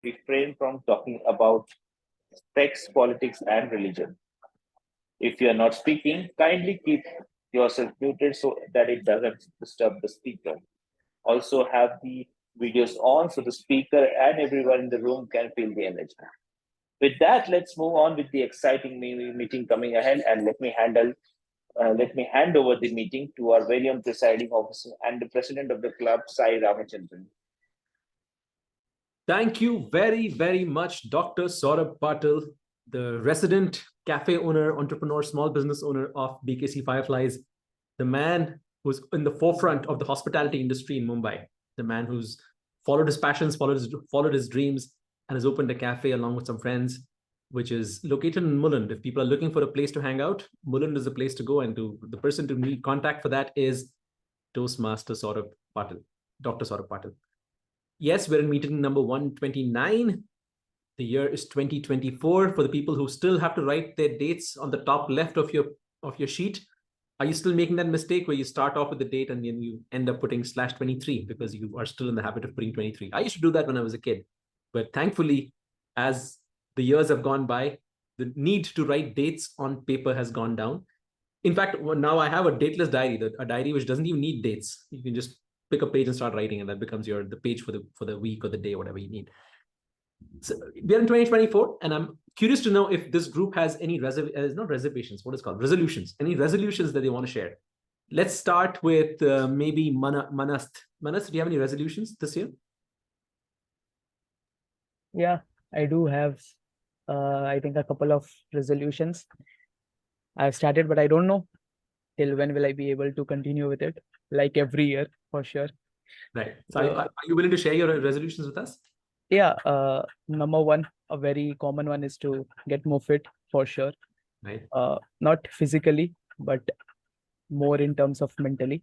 refrain from talking about sex, politics, and religion. If you are not speaking, kindly keep yourself muted so that it doesn't disturb the speaker. Also, have the videos on so the speaker and everyone in the room can feel the energy. With that, let's move on with the exciting meeting coming ahead, and let me hand over the meeting to our very own presiding officer and the president of the club, Sai Ramachandran. Thank you very, very much, Dr. Saurabh Patil, the resident cafe owner, entrepreneur, small business owner of BKC Fireflies, the man who's in the forefront of the hospitality industry in Mumbai, the man who's followed his passions, followed his dreams, and has opened a cafe along with some friends, which is located in Mulund. If people are looking for a place to hang out, Mulund is the place to go, and the person to meet contact for that is Toastmaster Saurabh Patil, Dr. Saurabh Patil. Yes, we're in meeting number 129. The year is 2024. For the people who still have to write their dates on the top left of your sheet, are you still making that mistake where you start off with the date and then you end up putting /23 because you are still in the habit of putting 23? I used to do that when I was a kid. But thankfully, as the years have gone by, the need to write dates on paper has gone down. In fact, now I have a dateless diary, a diary which doesn't even need dates. You can just pick a page and start writing, and that becomes the page for the week or the day, or whatever you need. So we're in 2024, and I'm curious to know if this group has any resolutions, any resolutions that they want to share. Let's start with maybe Manas. Manas, do you have any resolutions this year? Yeah, I do have, I think, a couple of resolutions. I've started, but I don't know till when will I be able to continue with it, like every year, for sure. Right. So are you willing to share your resolutions with us? Yeah. Number one, a very common one is to get more fit, for sure. Right. Not physically, but more in terms of mentally.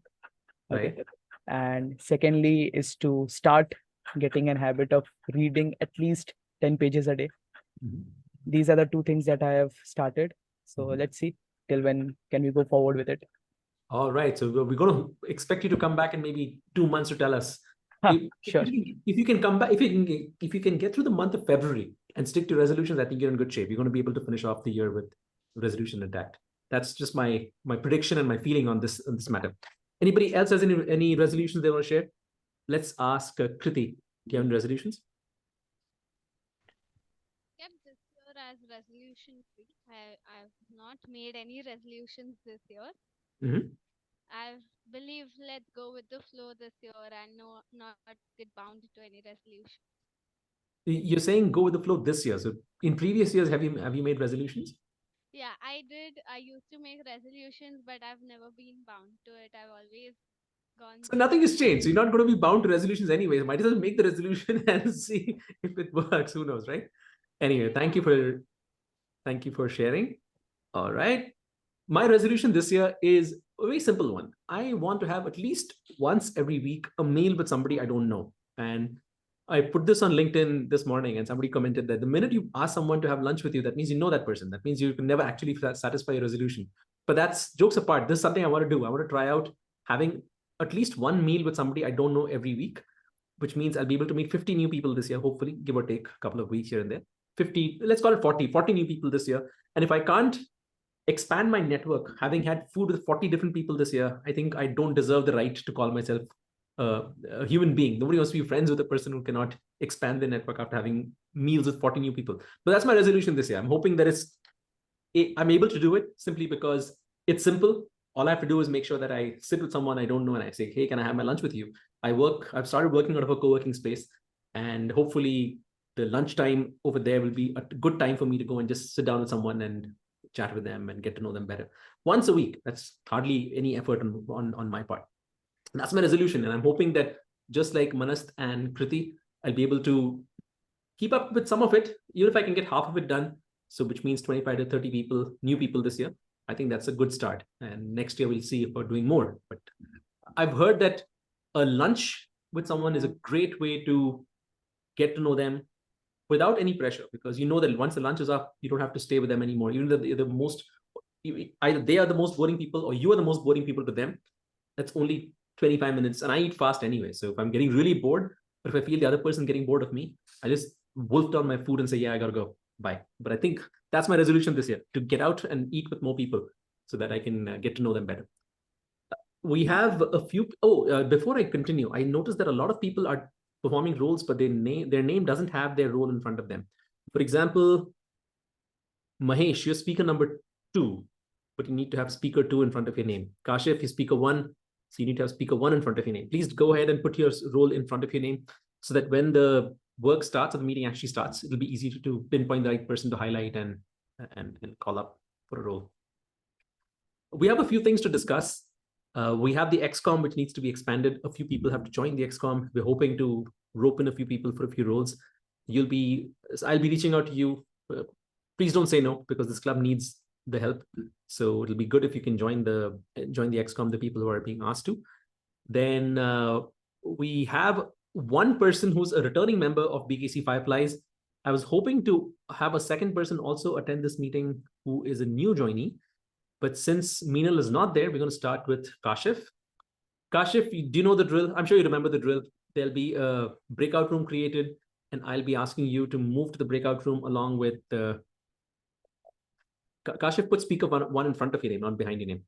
Okay. Right. And secondly is to start getting a habit of reading at least 10 pages a day. Mm-hmm. These are the two things that I have started. So let's see till when can we go forward with it. All right. So we're going to expect you to come back in maybe 2 months to tell us. Sure. If you can come back, if you can get through the month of February and stick to resolutions, I think you're in good shape. You're going to be able to finish off the year with resolution intact. That's just my prediction and my feeling on this matter. Anybody else has any resolutions they want to share? Let's ask Kriti. Do you have any resolutions? Yep, this year as resolution week, I've not made any resolutions this year. Mm-hmm. I believe let's go with the flow this year and not get bound to any resolution. You're saying go with the flow this year. So in previous years, have you made resolutions? Yeah, I did. I used to make resolutions, but I've never been bound to it. I've always gone. So nothing has changed. So you're not going to be bound to resolutions anyway. Might as well make the resolution and see if it works. Who knows, right? Anyway, thank you for sharing. All right. My resolution this year is a very simple one. I want to have at least once every week a meal with somebody I don't know. And I put this on LinkedIn this morning, and somebody commented that the minute you ask someone to have lunch with you, that means you know that person. That means you can never actually satisfy your resolution. But that's jokes apart. This is something I want to do. I want to try out having at least one meal with somebody I don't know every week, which means I'll be able to meet 50 new people this year, hopefully, give or take a couple of weeks here and there. 50, let's call it 40 new people this year. And if I can't expand my network, having had food with 40 different people this year, I think I don't deserve the right to call myself a human being. Nobody wants to be friends with a person who cannot expand their network after having meals with 40 new people. But that's my resolution this year. I'm hoping that I'm able to do it simply because it's simple. All I have to do is make sure that I sit with someone I don't know and I say, hey, can I have my lunch with you? I've started working out of a co-working space, and hopefully the lunchtime over there will be a good time for me to go and just sit down with someone and chat with them and get to know them better. Once a week, that's hardly any effort on my part. And that's my resolution. And I'm hoping that just like Manas and Kriti, I'll be able to keep up with some of it, even if I can get half of it done. So which means 25 to 30 people, new people this year. I think that's a good start. And next year we'll see if we're doing more. But I've heard that a lunch with someone is a great way to get to know them without any pressure, because you know that once the lunch is up, you don't have to stay with them anymore. You know that either they are the most boring people or you are the most boring people to them. That's only 25 minutes, and I eat fast anyway. So if I'm getting really bored, but if I feel the other person getting bored of me, I just wolf down my food and say, yeah, I gotta go, bye. But I think that's my resolution this year, to get out and eat with more people so that I can get to know them better. We have a few. Before I continue, I noticed that a lot of people are performing roles, but their name doesn't have their role in front of them. For example, Mahesh, you're speaker number 2, but you need to have speaker 2 in front of your name. Kashif, you're speaker 1, so you need to have speaker 1 in front of your name. Please go ahead and put your role in front of your name so that when the work starts or the meeting actually starts, it'll be easy to pinpoint the right person to highlight and call up for a role. We have a few things to discuss. We have the XCOM, which needs to be expanded. A few people have to join the XCOM. We're hoping to rope in a few people for a few roles. I'll be reaching out to you. Please don't say no, because this club needs the help. So it'll be good if you can join the XCOM, the people who are being asked to. Then we have one person who's a returning member of BKC Fireflies. I was hoping to have a second person also attend this meeting who is a new joinee. But since Meenal is not there, we're going to start with Kashif. Kashif, do you know the drill? I'm sure you remember the drill. There'll be a breakout room created, and I'll be asking you to move to the breakout room along with Kashif, put speaker one in front of your name, not behind your name.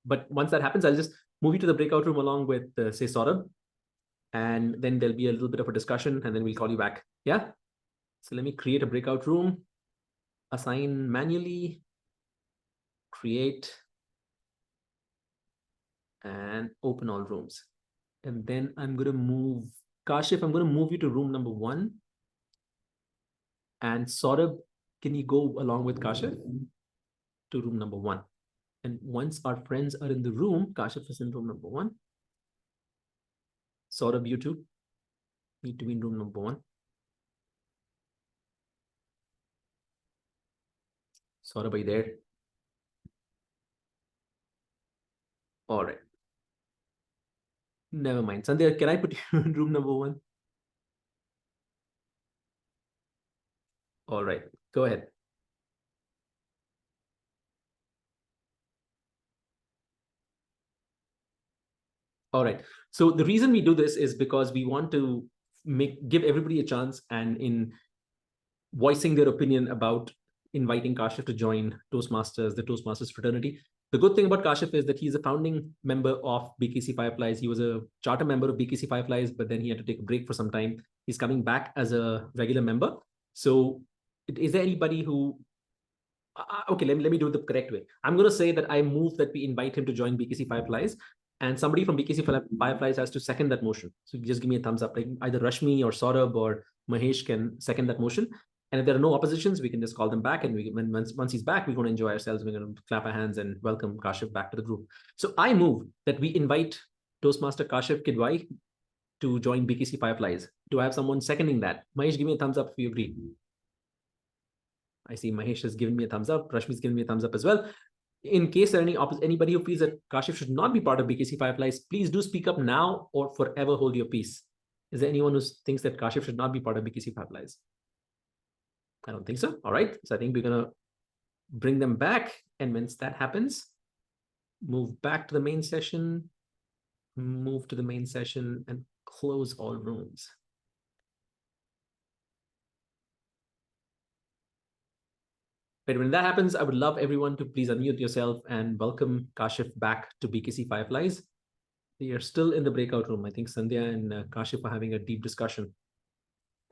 But once that happens, I'll just move you to the breakout room along with, say, Saurabh. And then there'll be a little bit of a discussion, and then we'll call you back. Yeah? So let me create a breakout room, assign manually, create, and open all rooms. And then I'm going to move, Kashif, I'm going to move you to room number 1. And Saurabh, can you go along with Kashif to room number 1? And once our friends are in the room, Kashif is in room number 1. Saurabh, you too need to be in room number 1. Saurabh, are you there? All right. Never mind. Sandhya, can I put you in room number 1? All right. Go ahead. All right. So the reason we do this is because we want to give everybody a chance, and in voicing their opinion about inviting Kashif to join Toastmasters, the Toastmasters fraternity. The good thing about Kashif is that he's a founding member of BKC Fireflies. He was a charter member of BKC Fireflies, but then he had to take a break for some time. He's coming back as a regular member. So is there anybody who... okay, let me do it the correct way. I'm going to say that I move that we invite him to join BKC Fireflies, and somebody from BKC Fireflies has to second that motion. So just give me a thumbs up. Like either Rashmi or Saurabh or Mahesh can second that motion. And if there are no oppositions, we can just call them back. And once he's back, we're going to enjoy ourselves. We're going to clap our hands and welcome Kashif back to the group. So I move that we invite Toastmaster Kashif Kidwai to join BKC Fireflies. Do I have someone seconding that? Mahesh, give me a thumbs up if you agree. I see Mahesh has given me a thumbs up. Rashmi's given me a thumbs up as well. In case there are anybody who feels that Kashif should not be part of BKC Fireflies, please do speak up now or forever hold your peace. Is there anyone who thinks that Kashif should not be part of BKC Fireflies? I don't think so. All right. So I think we're going to bring them back. And once that happens, move back to the main session, move to the main session, and close all rooms. But when that happens, I would love everyone to please unmute yourself and welcome Kashif back to BKC Fireflies. They are still in the breakout room. I think Sandhya and Kashif are having a deep discussion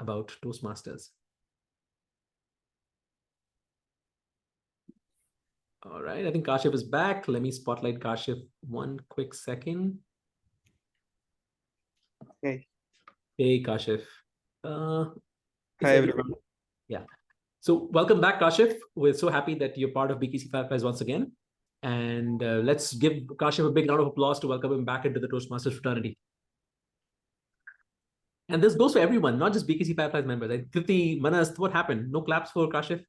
about Toastmasters. All right, I think Kashif is back. Let me spotlight Kashif 1 quick second. Hey. Hey, Kashif. Hi, everyone. Yeah. So welcome back, Kashif. We're so happy that you're part of BKC Fireflies once again. And let's give Kashif a big round of applause to welcome him back into the Toastmasters fraternity. And this goes for everyone, not just BKC Fireflies members. Like Kriti, Manas, what happened? No claps for Kashif?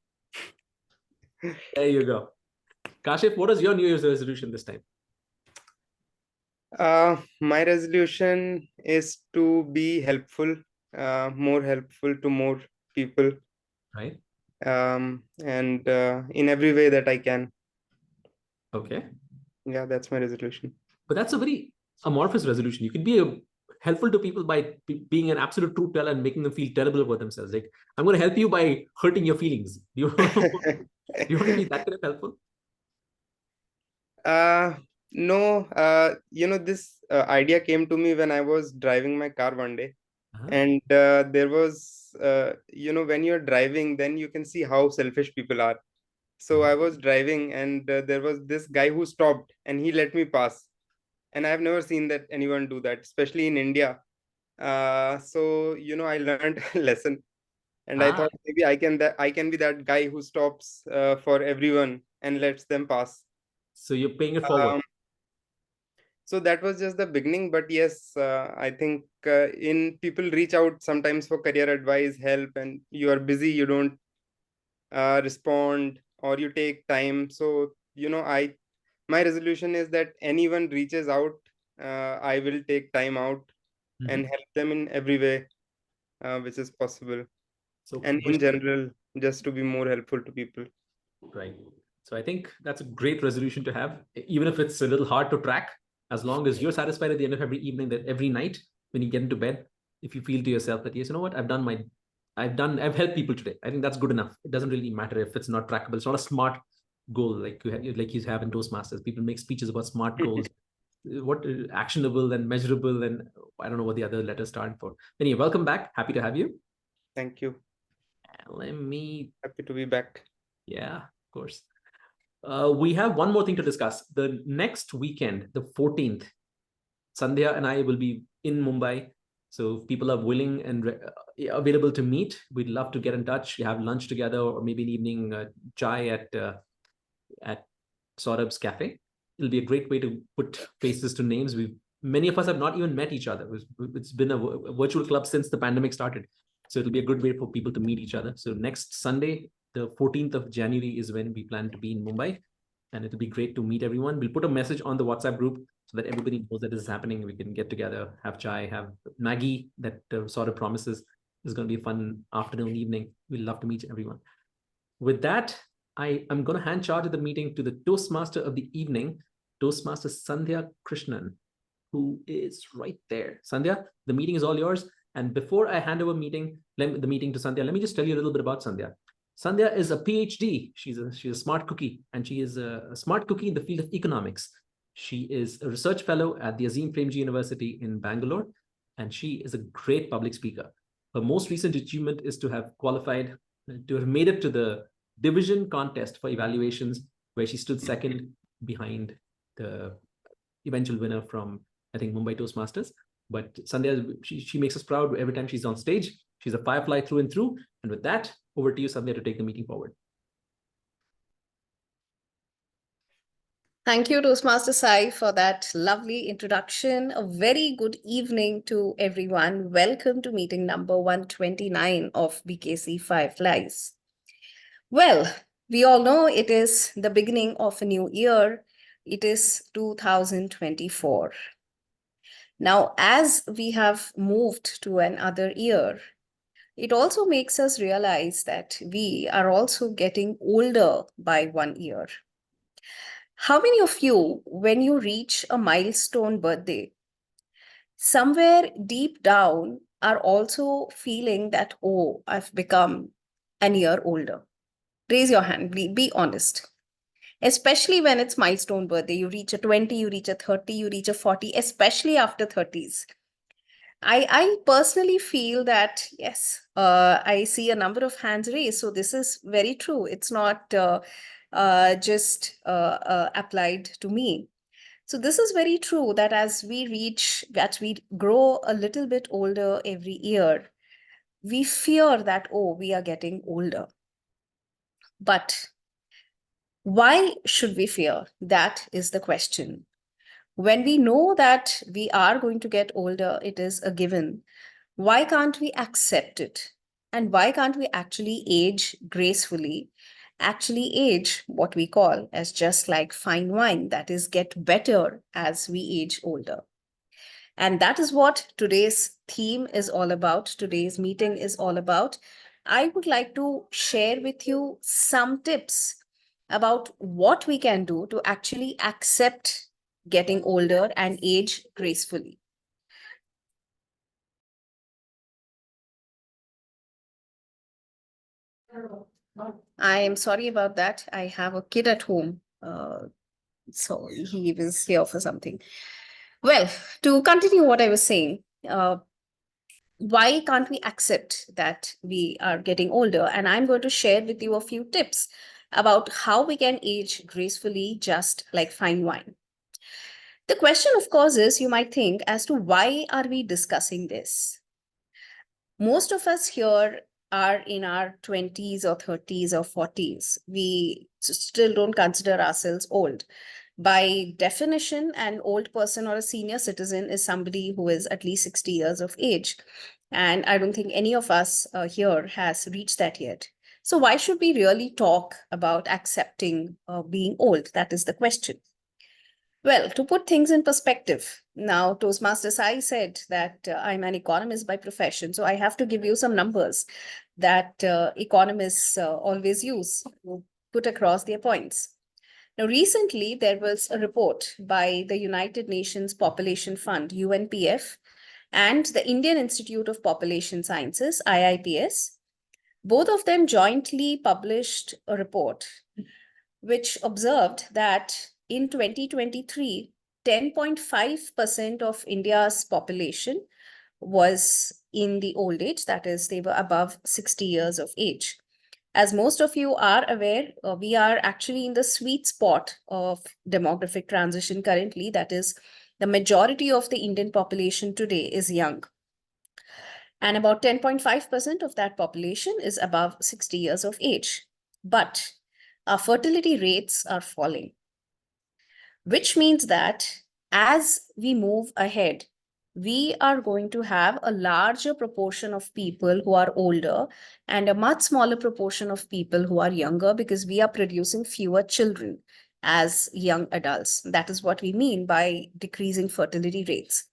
There you go. Kashif, what is your New Year's resolution this time? My resolution is to be helpful, more helpful to more people. Right. And in every way that I can. Okay. Yeah, that's my resolution. But that's a very amorphous resolution. You could be a helpful to people by being an absolute truth teller and making them feel terrible about themselves. Like, I'm going to help you by hurting your feelings. Do you, do you want to be that kind of helpful? No, this idea came to me when I was driving my car one day. And there was, when you're driving, then you can see how selfish people are. So I was driving, and there was this guy who stopped and he let me pass. And I've never seen that anyone do that, especially in India. So I learned a lesson, and I thought maybe I can be that guy who stops for everyone and lets them pass. So you're paying it forward. So that was just the beginning, but yes, I think in people reach out sometimes for career advice, help, and you are busy, you don't respond, or you take time. So my resolution is that anyone reaches out, I will take time out and help them in every way which is possible. So And in general, just to be more helpful to people. Right. So I think that's a great resolution to have, even if it's a little hard to track. As long as you're satisfied at the end of every evening, that every night when you get into bed, if you feel to yourself that, yes, you know what, I've helped people today. I think that's good enough. It doesn't really matter if it's not trackable. It's not a SMART goal like you have in Toastmasters. People make speeches about SMART goals. What actionable and measurable, and I don't know what the other letters stand for. Anyway, welcome back. Happy to have you. Thank you. Happy to be back. Yeah, of course. We have one more thing to discuss. The next weekend, the 14th, Sandhya and I will be in Mumbai. So if people are willing and available to meet, we'd love to get in touch, have lunch together, or maybe an evening chai at Saurabh's Cafe. It'll be a great way to put faces to names. Many of us have not even met each other. It's been a virtual club since the pandemic started. So it'll be a good way for people to meet each other. So next Sunday, the 14th of January is when we plan to be in Mumbai. And it'll be great to meet everyone. We'll put a message on the WhatsApp group so that everybody knows that this is happening. We can get together, have chai, have Maggie that sort of promises is going to be a fun afternoon, evening. We'd love to meet everyone. With that, I am going to hand charge of the meeting to the Toastmaster of the evening, Toastmaster Sandhya Krishnan, who is right there. Sandhya, the meeting is all yours. And before I hand over the meeting to Sandhya, let me just tell you a little bit about Sandhya. Sandhya is a PhD. She's a smart cookie, and she is a smart cookie in the field of economics. She is a research fellow at the Azim Premji University in Bangalore, and she is a great public speaker. Her most recent achievement is to have qualified, to have made it to the division contest for evaluations, where she stood second behind the eventual winner from, I think, Mumbai Toastmasters. But Sandhya, she makes us proud every time she's on stage. She's a firefly through and through. And with that, over to you, Sandhya, to take the meeting forward. Thank you, Toastmaster Sai, for that lovely introduction. A very good evening to everyone. Welcome to meeting number 129 of BKC Fireflies. Well, we all know it is the beginning of a new year. It is 2024. Now, as we have moved to another year, it also makes us realize that we are also getting older by 1 year. How many of you, when you reach a milestone birthday, somewhere deep down are also feeling that, oh, I've become an year older? Raise your hand, be honest. Especially when it's milestone birthday, you reach a 20, you reach a 30, you reach a 40, especially after 30s. I personally feel that, yes, I see a number of hands raised. So this is very true. It's not just applied to me. So this is very true that as we grow a little bit older every year, we fear that, oh, we are getting older. But why should we fear? That is the question. When we know that we are going to get older, it is a given. Why can't we accept it? And why can't we actually age gracefully? Actually age what we call as just like fine wine, that is, get better as we age older. And that is what today's theme is all about. Today's meeting is all about. I would like to share with you some tips about what we can do to actually accept getting older and age gracefully. I am sorry about that. I have a kid at home. So he was here for something. Well, to continue what I was saying, why can't we accept that we are getting older? And I'm going to share with you a few tips about how we can age gracefully, just like fine wine. The question, of course, is you might think as to why are we discussing this? Most of us here are in our 20s or 30s or 40s. We still don't consider ourselves old. By definition, an old person or a senior citizen is somebody who is at least 60 years of age. And I don't think any of us here has reached that yet. So why should we really talk about accepting being old? That is the question. Well, to put things in perspective, now Toastmasters, I said that I'm an economist by profession, so I have to give you some numbers that economists always use to put across their points. Now, recently, there was a report by the United Nations Population Fund, UNPF, and the Indian Institute of Population Sciences, IIPS. Both of them jointly published a report which observed that in 2023, 10.5% of India's population was in the old age, that is, they were above 60 years of age. As most of you are aware, we are actually in the sweet spot of demographic transition currently. That is, the majority of the Indian population today is young. And about 10.5% of that population is above 60 years of age. But our fertility rates are falling, which means that as we move ahead, we are going to have a larger proportion of people who are older and a much smaller proportion of people who are younger, because we are producing fewer children as young adults. That is what we mean by decreasing fertility rates.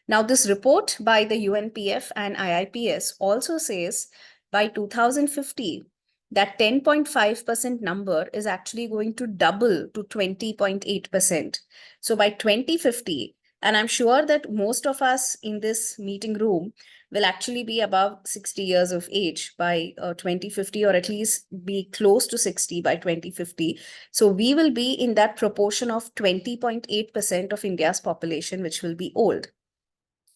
Now, this report by the UNPF and IIPS also says by 2050, that 10.5% number is actually going to double to 20.8%. So by 2050, and I'm sure that most of us in this meeting room will actually be above 60 years of age by 2050, or at least be close to 60 by 2050. So we will be in that proportion of 20.8% of India's population, which will be old.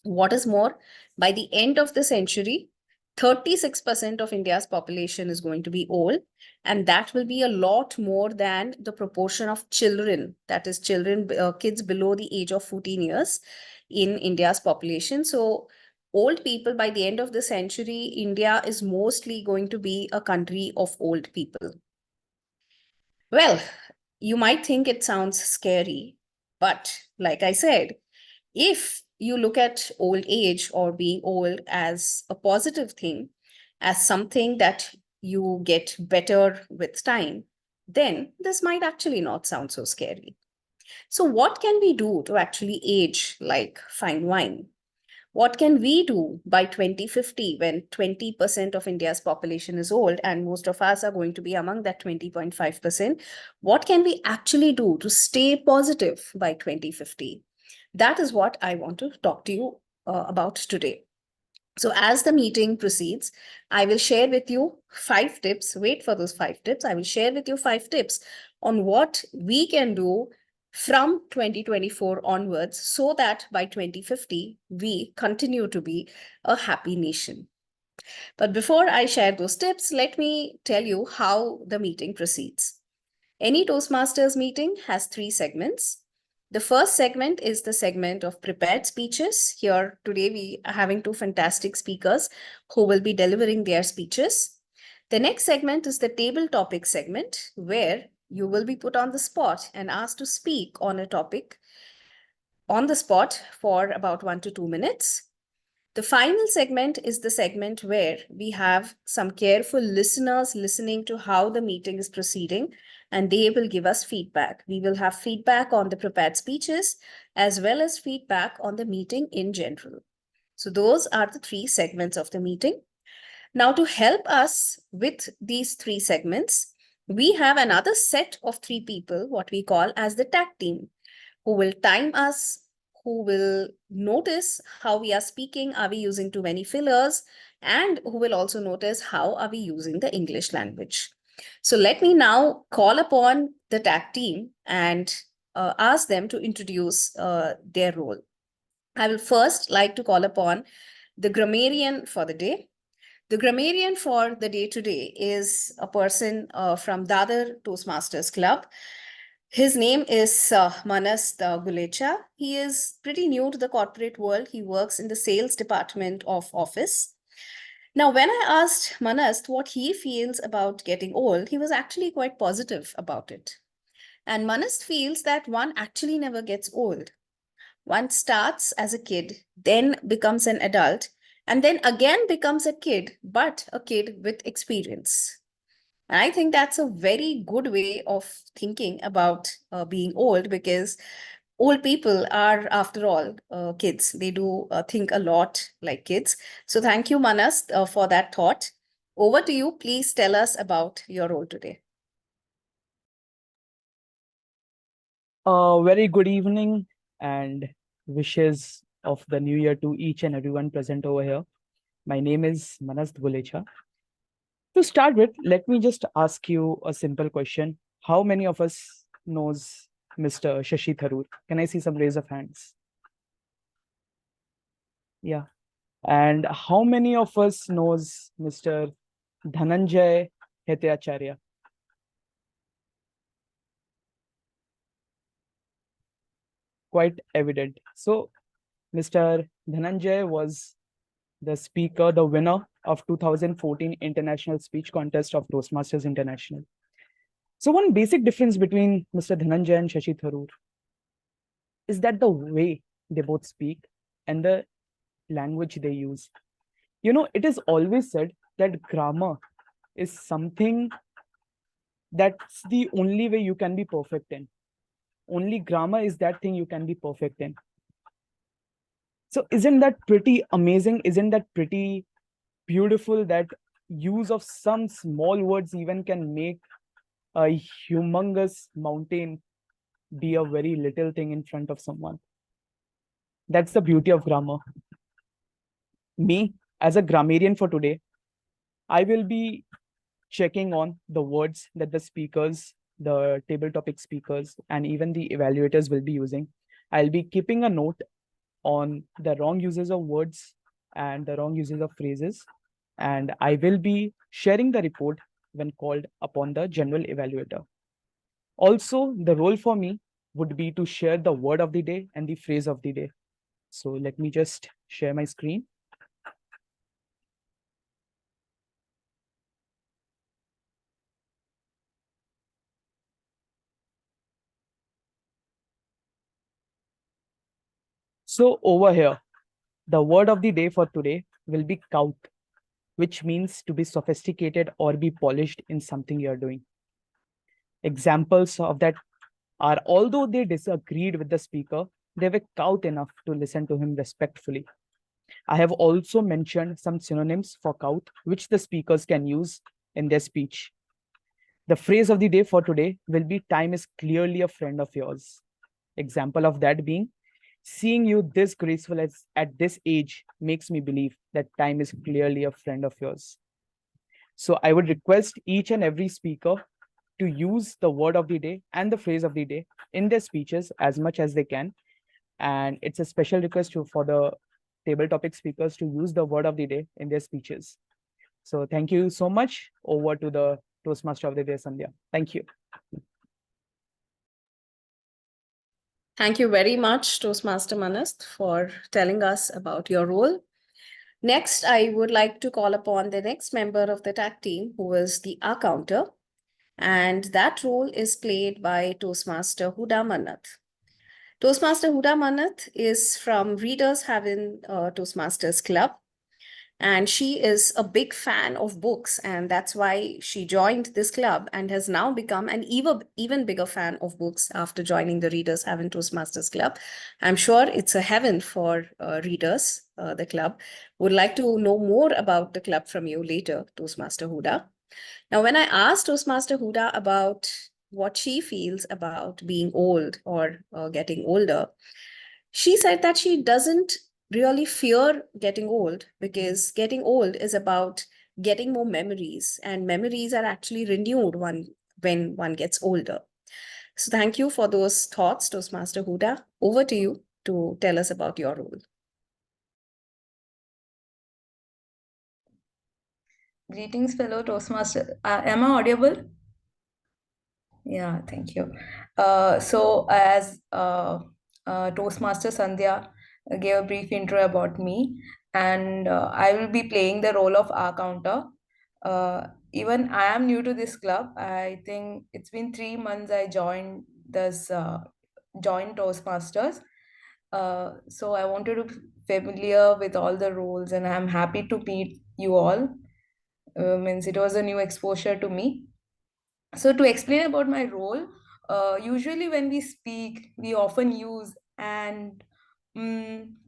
What is more, by the end of the century, 36% of India's population is going to be old, and that will be a lot more than the proportion of children, that is kids below the age of 14 years in India's population. So old people, by the end of the century, India is mostly going to be a country of old people. Well, you might think it sounds scary, but like I said, if you look at old age or being old as a positive thing, as something that you get better with time, then this might actually not sound so scary. So, what can we do to actually age like fine wine? What can we do by 2050 when 20% of India's population is old and most of us are going to be among that 20.5%? What can we actually do to stay positive by 2050? That is what I want to talk to you about today. So as the meeting proceeds, I will share with you 5 tips. Wait for those 5 tips. I will share with you 5 tips on what we can do from 2024 onwards, so that by 2050, we continue to be a happy nation. But before I share those tips, let me tell you how the meeting proceeds. Any Toastmasters meeting has 3 segments. The first segment is the segment of prepared speeches. Here today we are having 2 fantastic speakers who will be delivering their speeches. The next segment is the table topic segment, where you will be put on the spot and asked to speak on a topic on the spot for about 1 to 2 minutes. The final segment is the segment where we have some careful listeners listening to how the meeting is proceeding, and they will give us feedback. We will have feedback on the prepared speeches as well as feedback on the meeting in general. So those are the 3 segments of the meeting. Now, to help us with these 3 segments, we have another set of 3 people, what we call as the tag team, who will time us, who will notice how we are speaking. Are we using too many fillers? and who will also notice how are we using the English language. So let me now call upon the tag team and ask them to introduce their role. I will first like to call upon the grammarian for the day. The grammarian for the day today is a person from Dadar Toastmasters Club. His name is Manas Gulecha. He is pretty new to the corporate world. He works in the sales department of office. Now, when I asked Manas what he feels about getting old, he was actually quite positive about it. And Manas feels that one actually never gets old. One starts as a kid, then becomes an adult, and then again becomes a kid, but a kid with experience. And I think that's a very good way of thinking about being old, because old people are, after all, kids. They do think a lot like kids. So thank you, Manas, for that thought. Over to you. Please tell us about your role today. Very good evening and wishes of the new year to each and everyone present over here. My name is Manas Gulecha. To start with, let me just ask you a simple question. How many of us knows Mr. Shashi Tharoor? Can I see some raise of hands? Yeah. And how many of us knows Mr. Dhananjay Hetayacharya? Quite evident. So Mr. Dhananjay was the speaker, the winner of 2014 International Speech Contest of Toastmasters International. So one basic difference between Mr. Dhananjay and Shashi Tharoor is that the way they both speak and the language they use. You know, it is always said that grammar is something that's the only way you can be perfect in. Only grammar is that thing you can be perfect in. So isn't that pretty amazing? Isn't that pretty beautiful that use of some small words even can make a humongous mountain be a very little thing in front of someone? That's the beauty of grammar. Me, as a grammarian for today, I will be checking on the words that the speakers, the table topic speakers, and even the evaluators will be using. I'll be keeping a note on the wrong uses of words and the wrong uses of phrases, and I will be sharing the report when called upon the general evaluator. Also, the role for me would be to share the word of the day and the phrase of the day. So let me just share my screen. So over here, the word of the day for today will be kaut, which means to be sophisticated or be polished in something you're doing. Examples of that are, although they disagreed with the speaker, they were kaut enough to listen to him respectfully. I have also mentioned some synonyms for kaut, which the speakers can use in their speech. The phrase of the day for today will be time is clearly a friend of yours. Example of that being, seeing you this graceful at this age makes me believe that time is clearly a friend of yours. So I would request each and every speaker to use the word of the day and the phrase of the day in their speeches as much as they can. And it's a special request for the table topic speakers to use the word of the day in their speeches. So thank you so much. Over to the Toastmaster of the day, Sandhya. Thank you. Thank you very much, Toastmaster Manas, for telling us about your role. Next, I would like to call upon the next member of the tag team, who is the accounter. And that role is played by Toastmaster Huda Manath. Toastmaster Huda Manath is from Readers Haven Toastmasters Club. And she is a big fan of books, and that's why she joined this club and has now become an even bigger fan of books after joining the Readers Haven Toastmasters Club. I'm sure it's a heaven for readers, the club. Would like to know more about the club from you later, Toastmaster Huda. Now, when I asked Toastmaster Huda about what she feels about being old or getting older, she said that she doesn't really fear getting old, because getting old is about getting more memories, and memories are actually renewed when one gets older. So thank you for those thoughts, Toastmaster Huda. Over to you to tell us about your role. Greetings, fellow Toastmaster. Am I audible? Yeah, thank you. So, as Toastmaster Sandhya gave a brief intro about me, and I will be playing the role of our counter. Even I am new to this club. I think it's been 3 months I joined joined Toastmasters. So I wanted to be familiar with all the roles, and I'm happy to meet you all. Means it was a new exposure to me. So to explain about my role, usually when we speak, we often use and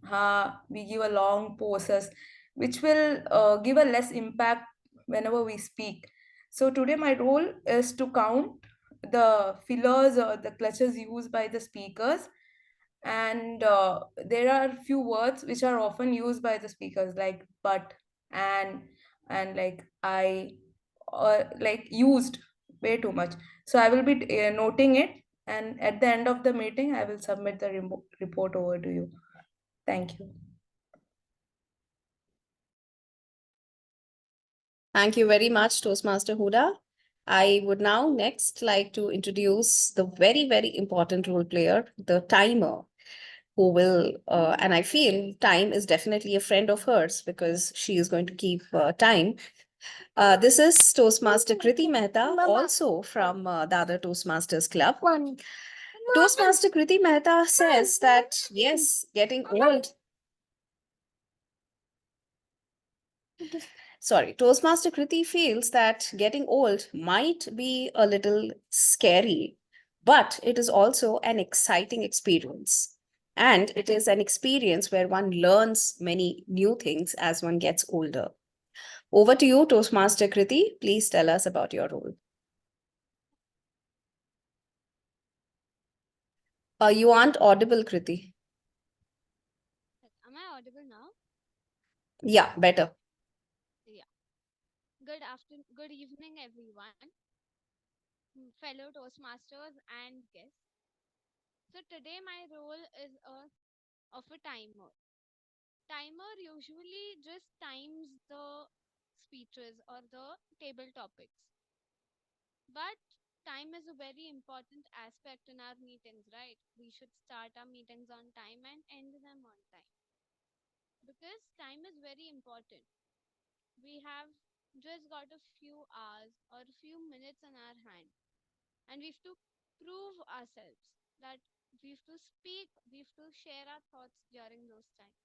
ha. We give a long pauses, which will give a less impact whenever we speak. So today my role is to count the fillers or the clutches used by the speakers, and there are few words which are often used by the speakers, like but, and like I, or like used way too much. So I will be noting it, and at the end of the meeting I will submit the report over to you. Thank you. Thank you very much, Toastmaster Huda. I would now next like to introduce the very, very important role player, the timer, who will, and I feel time is definitely a friend of hers because she is going to keep time. This is Toastmaster Kriti Mehta, also from the other Toastmasters Club. Toastmaster Kriti Mehta says that, yes, getting old. Sorry, Toastmaster Kriti feels that getting old might be a little scary, but it is also an exciting experience. And it is an experience where one learns many new things as one gets older. Over to you, Toastmaster Kriti. Please tell us about your role. You aren't audible, Kriti. Am I audible now? Yeah, better. Yeah. Good evening, everyone, fellow Toastmasters and guests. So today my role is of a timer. Timer usually just times the speeches or the table topics. But time is a very important aspect in our meetings, right? We should start our meetings on time and end them on time. Because time is very important. We have just got a few hours or a few minutes in our hand, and we have to prove ourselves that we have to speak, we have to share our thoughts during those times.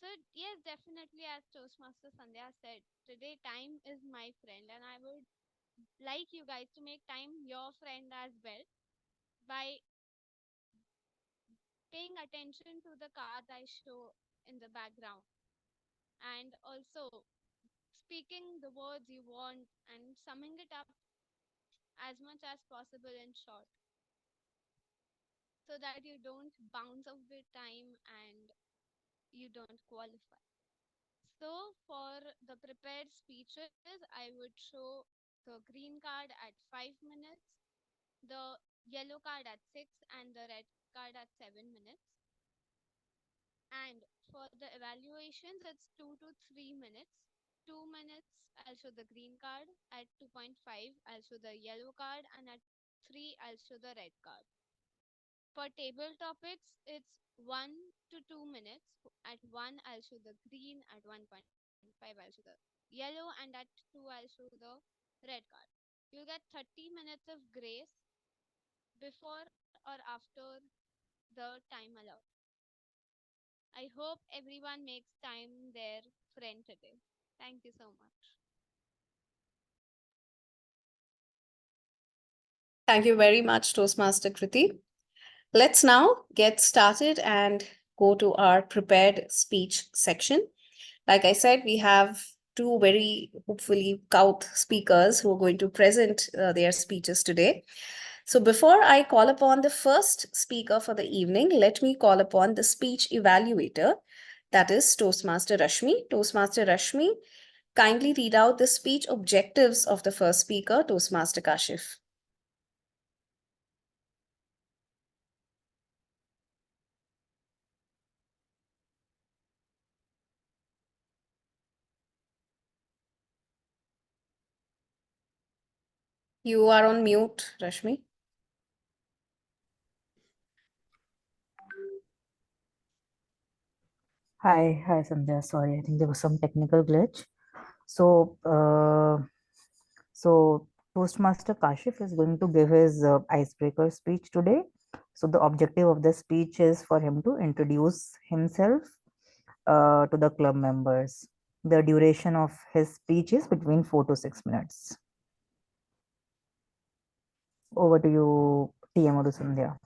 So yes, definitely, as Toastmaster Sandhya said, today time is my friend, and I would like you guys to make time your friend as well by paying attention to the cards I show in the background, and also speaking the words you want and summing it up as much as possible in short, so that you don't bounce off with time and you don't qualify. So for the prepared speeches, I would show the green card at 5 minutes, the yellow card at 6, and the red card at 7 minutes. And for the evaluations, it's 2 to 3 minutes. 2 minutes, I'll show the green card. At 2.5, I'll show the yellow card. And at 3, I'll show the red card. For table topics, it's 1 to 2 minutes. At 1, I'll show the green. At 1.5, I'll show the yellow. And at 2, I'll show the red card. You'll get 30 minutes of grace before or after the time allowed. I hope everyone makes time their friend today. Thank you so much. Thank you very much, Toastmaster Kriti. Let's now get started and go to our prepared speech section. Like I said, we have two very hopefully Kaut speakers who are going to present their speeches today. So before I call upon the first speaker for the evening, let me call upon the speech evaluator that is Toastmaster Rashmi. Toastmaster Rashmi, kindly read out the speech objectives of the first speaker, Toastmaster Kashif. You are on mute, Rashmi. Hi, Sandhya. Sorry, I think there was some technical glitch. So, Toastmaster Kashif is going to give his icebreaker speech today. So, the objective of the speech is for him to introduce himself to the club members. The duration of his speech is between 4 to 6 minutes. Over to you, TMOD Sandhya.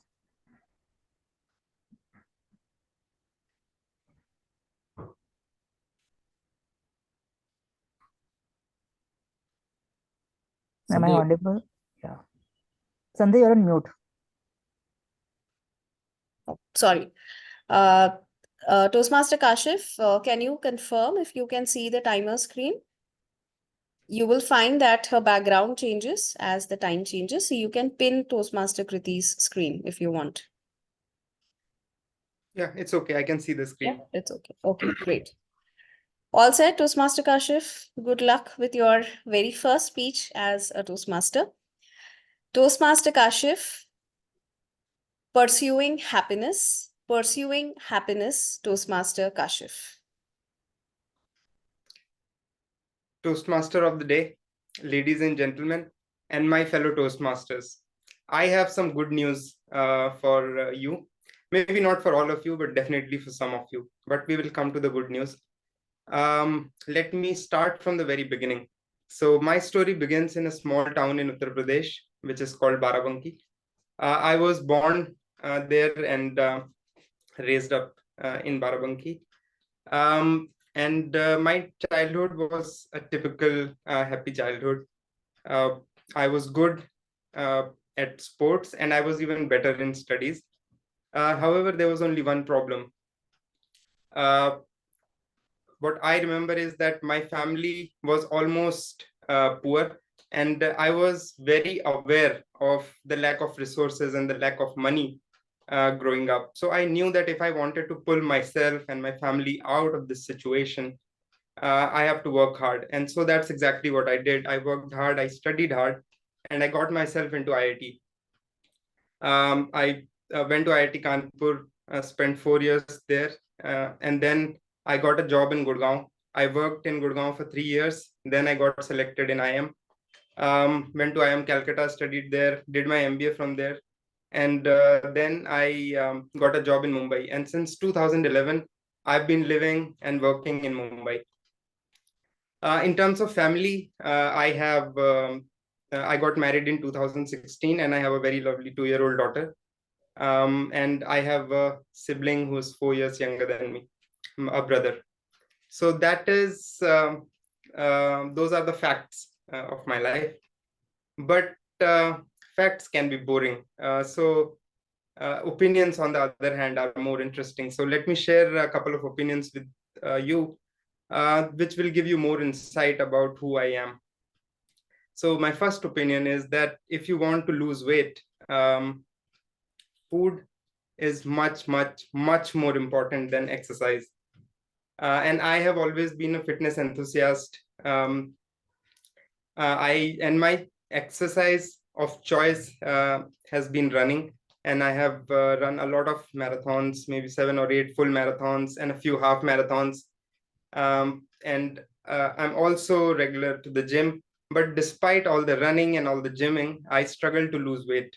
Am I Sandhya, audible? Yeah. Sandhya, you're on mute. Oh, sorry. Toastmaster Kashif, can you confirm if you can see the timer screen? You will find that her background changes as the time changes. So you can pin Toastmaster Kriti's screen if you want. Yeah, it's okay. I can see the screen. Yeah, it's okay. Okay, great. All set, Toastmaster Kashif. Good luck with your very first speech as a Toastmaster. Toastmaster Kashif, pursuing happiness, Toastmaster Kashif. Toastmaster of the day, ladies and gentlemen, and my fellow Toastmasters. I have some good news for you. Maybe not for all of you, but definitely for some of you. But we will come to the good news. Let me start from the very beginning. So my story begins in a small town in Uttar Pradesh, which is called Barabanki. I was born there and raised up in Barabanki. My childhood was a typical happy childhood. I was good at sports and I was even better in studies. However, there was only one problem. What I remember is that my family was almost poor, and I was very aware of the lack of resources and the lack of money growing up. So I knew that if I wanted to pull myself and my family out of this situation, I have to work hard. And so that's exactly what I did. I worked hard, I studied hard, and I got myself into IIT. I went to IIT Kanpur, spent 4 years there, and then I got a job in Gurgaon. I worked in Gurgaon for 3 years. Then I got selected in IIM. Went to IIM Calcutta, studied there, did my MBA from there. And then I got a job in Mumbai. And since 2011, I've been living and working in Mumbai. In terms of family, I got married in 2016 and I have a very lovely 2-year-old daughter. And I have a sibling who is 4 years younger than me, a brother. So that is, those are the facts of my life. But facts can be boring. Opinions, on the other hand, are more interesting. So let me share a couple of opinions with you, which will give you more insight about who I am. So my first opinion is that if you want to lose weight, food is much more important than exercise. And I have always been a fitness enthusiast. My exercise of choice has been running, and I have run a lot of marathons, maybe 7 or 8 full marathons and a few half marathons. I'm also regular to the gym, but despite all the running and all the gymming, I struggle to lose weight.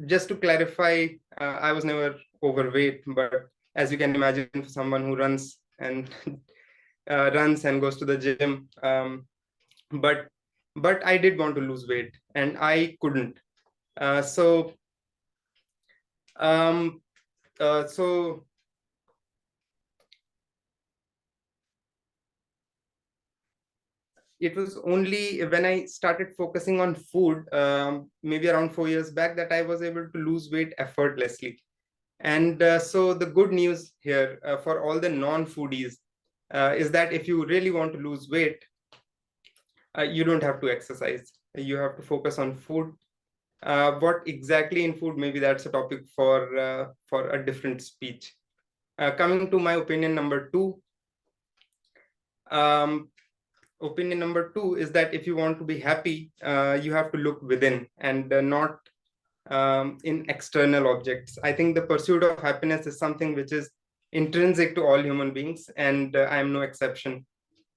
Just to clarify, I was never overweight, but as you can imagine, for someone who runs and goes to the gym, but I did want to lose weight and I couldn't. So it was only when I started focusing on food, maybe around 4 years back, that I was able to lose weight effortlessly. And so the good news here for all the non-foodies is that if you really want to lose weight, you don't have to exercise. You have to focus on food. What exactly in food, maybe that's a topic for a different speech. Coming to my opinion number two, opinion number two is that if you want to be happy, you have to look within and not in external objects. I think the pursuit of happiness is something which is intrinsic to all human beings, and I am no exception.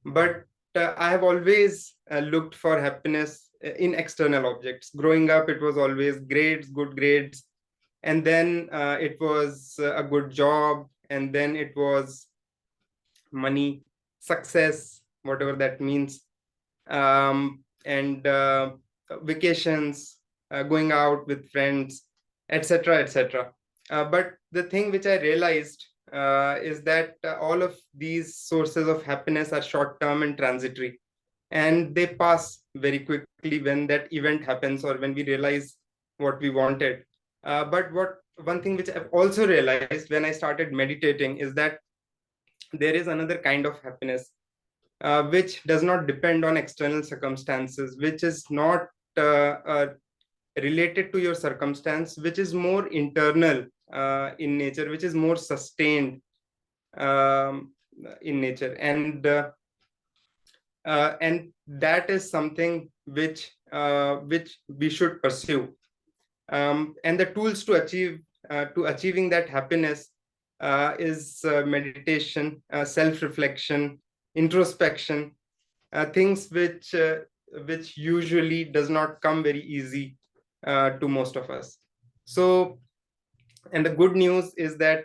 But I have always looked for happiness in external objects. Growing up, it was always grades, good grades, and then it was a good job, and then it was money, success, whatever that means, and vacations, going out with friends, etc., etc. But the thing which I realized is that all of these sources of happiness are short-term and transitory, and they pass very quickly when that event happens or when we realize what we wanted. But one thing which I've also realized when I started meditating is that there is another kind of happiness which does not depend on external circumstances, which is not related to your circumstance, which is more internal in nature, which is more sustained in nature, and that is something which we should pursue. And the tools to achieving that happiness is meditation, self-reflection, introspection, things which usually does not come very easy to most of us. So, and the good news is that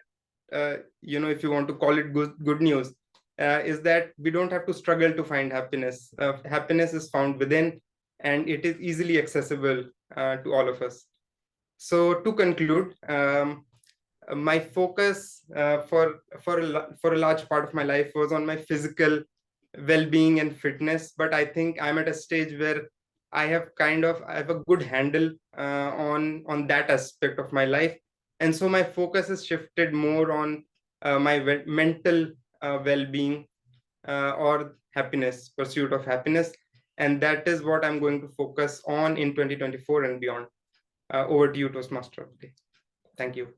if you want to call it good news, is that we don't have to struggle to find happiness. Happiness is found within, and it is easily accessible to all of us. So to conclude, my focus for a large part of my life was on my physical well-being and fitness, but I think I'm at a stage where I have a good handle on that aspect of my life, and so my focus has shifted more on my mental well-being or happiness, pursuit of happiness, and that is what I'm going to focus on in 2024 and beyond. Over to you, Toastmaster. Thank you.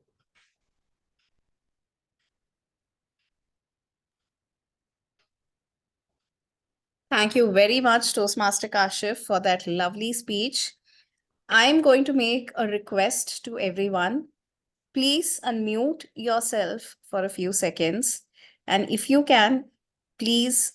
Thank you very much, Toastmaster Kashif, for that lovely speech. I'm going to make a request to everyone. Please unmute yourself for a few seconds. And if you can, please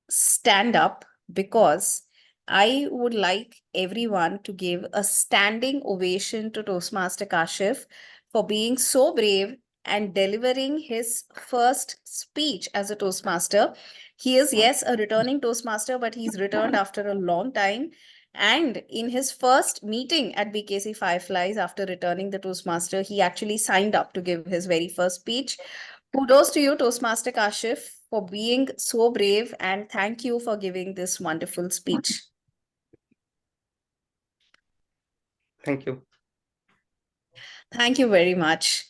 stand up, because I would like everyone to give a standing ovation to Toastmaster Kashif for being so brave and delivering his first speech as a Toastmaster. He is, yes, a returning Toastmaster, but he's returned after a long time. And in his first meeting at BKC Fireflies, after returning the Toastmaster, he actually signed up to give his very first speech. Kudos to you, Toastmaster Kashif, for being so brave, and thank you for giving this wonderful speech. Thank you. Thank you very much.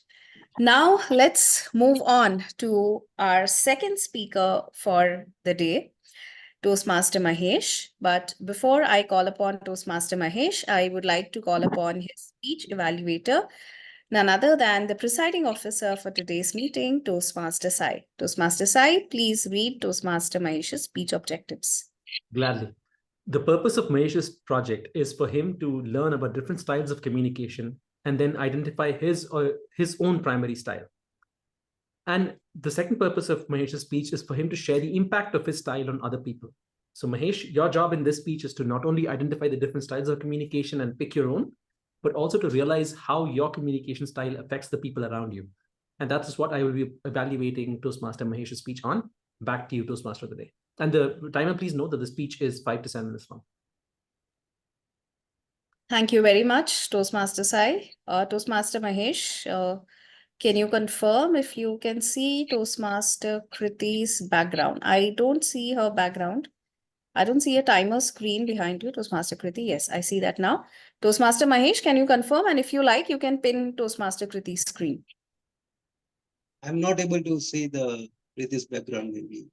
Now, let's move on to our second speaker for the day, Toastmaster Mahesh. But before I call upon Toastmaster Mahesh, I would like to call upon his speech evaluator, none other than the presiding officer for today's meeting, Toastmaster Sai. Toastmaster Sai, please read Toastmaster Mahesh's speech objectives. Gladly. The purpose of Mahesh's project is for him to learn about different styles of communication and then identify his own primary style. And the second purpose of Mahesh's speech is for him to share the impact of his style on other people. So Mahesh, your job in this speech is to not only identify the different styles of communication and pick your own, but also to realize how your communication style affects the people around you. And that is what I will be evaluating Toastmaster Mahesh's speech on. Back to you, Toastmaster of the day. And the timer, please note that the speech is 5 to 7 minutes long. Thank you very much, Toastmaster Sai. Toastmaster Mahesh, can you confirm if you can see Toastmaster Kriti's background? I don't see her background. I don't see a timer screen behind you, Toastmaster Kriti. Yes, I see that now. Toastmaster Mahesh, can you confirm? And if you like, you can pin Toastmaster Kriti's screen. I'm not able to see with this background maybe.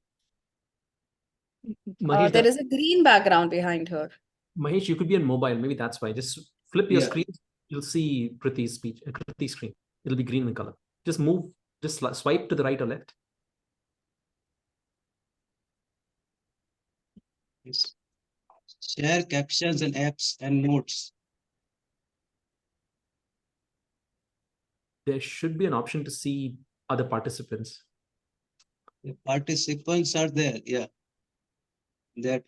Mahesh, There is a green background behind her. Mahesh, you could be on mobile. Maybe that's why. Just flip your Yeah. screen. You'll see Prithi's speech, Prithi's screen. It'll be green in color. Just move, just swipe to the right or left. Yes. Share captions and apps and notes. There should be an option to see other participants. The participants are there. Yeah. That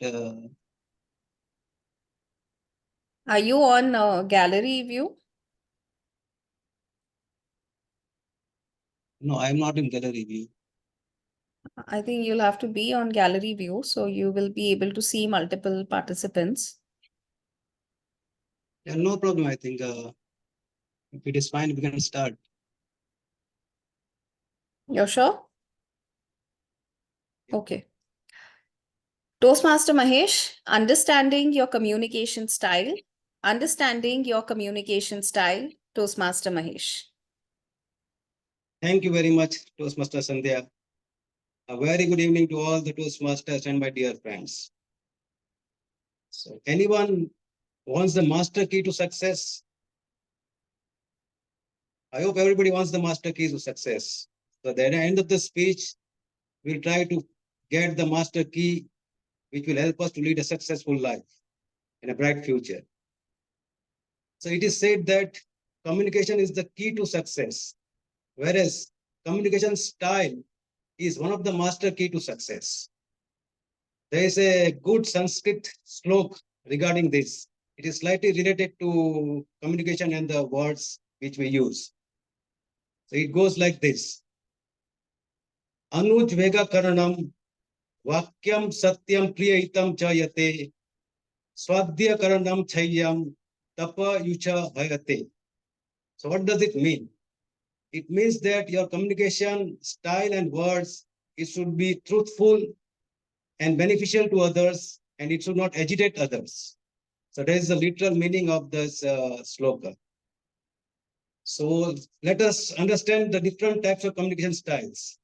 Are you on gallery view? no, I'm not in gallery view. I think you'll have to be on gallery view, so you will be able to see multiple participants. Yeah, no problem. I think if it is fine, we can start. You're sure? Yeah. Okay. Toastmaster Mahesh, understanding your communication style. Understanding your communication style, Toastmaster Mahesh. Thank you very much, Toastmaster Sandhya. A very good evening to all the Toastmasters and my dear friends. So, anyone wants the master key to success? I hope everybody wants the master key to success. So, at the end of the speech, we'll try to get the master key, which will help us to lead a successful life and a bright future. So, it is said that communication is the key to success, whereas communication style is one of the master key to success. There is a good Sanskrit slok regarding this. It is slightly related to communication and the words which we use. So it goes like this. Anujvega karanam vakyam satyam priyahitam chayate swadhya karanam chayam tapa yucha bhayate. So what does it mean? It means that your communication style and words, it should be truthful and beneficial to others, and it should not agitate others. So that is the literal meaning of this sloka. So let us understand the different types of communication styles.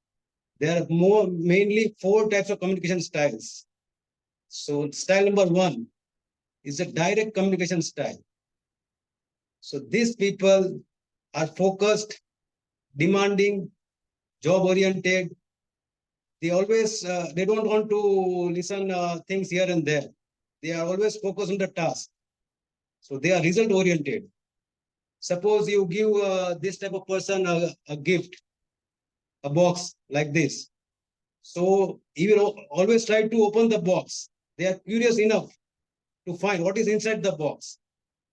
There are mainly 4 types of communication styles. So style number 1 is a direct communication style. So these people are focused, demanding, job-oriented. They always, they don't want to listen things here and there. They are always focused on the task. So they are result-oriented. Suppose you give this type of person a gift, a box like this. So he will always try to open the box. They are curious enough to find what is inside the box.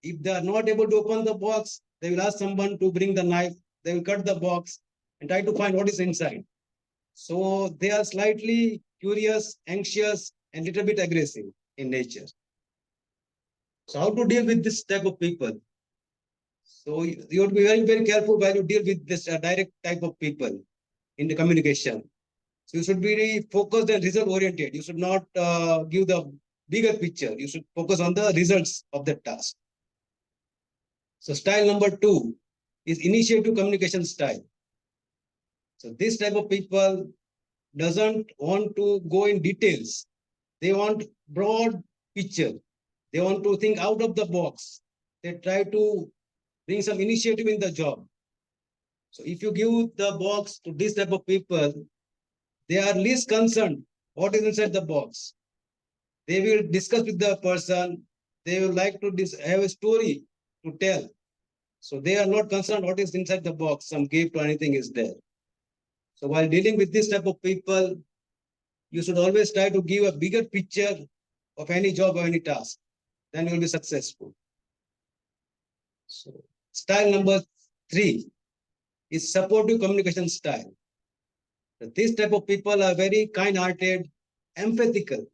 If they are not able to open the box, they will ask someone to bring the knife. They will cut the box and try to find what is inside. So they are slightly curious, anxious, and little bit aggressive in nature. So how to deal with this type of people? So you have to be very, very careful while you deal with this direct type of people in the communication. So you should be focused and result oriented. You should not give the bigger picture. You should focus on the results of the task. So style number 2 is initiative communication style. So this type of people doesn't want to go in details. They want broad picture. They want to think out of the box. They try to bring some initiative in the job. So if you give the box to this type of people, they are least concerned what is inside the box. They will discuss with the person. They will like to have a story to tell. So they are not concerned what is inside the box, some gift or anything is there. So while dealing with this type of people, you should always try to give a bigger picture of any job or any task. Then you will be successful. So style number 3 is supportive communication style. This type of people are very kind-hearted, empathical.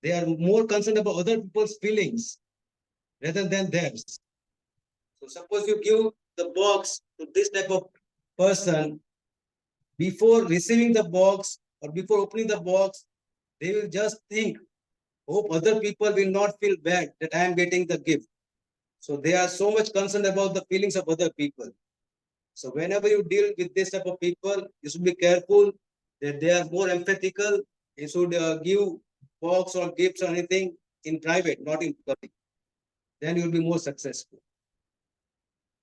They are more concerned about other people's feelings rather than theirs. So suppose you give the box to this type of person, before receiving the box or before opening the box, they will just think, hope other people will not feel bad that I am getting the gift. So they are so much concerned about the feelings of other people. So whenever you deal with this type of people, you should be careful that they are more empathetical. You should give box or gifts or anything in private, not in public. Then you will be more successful.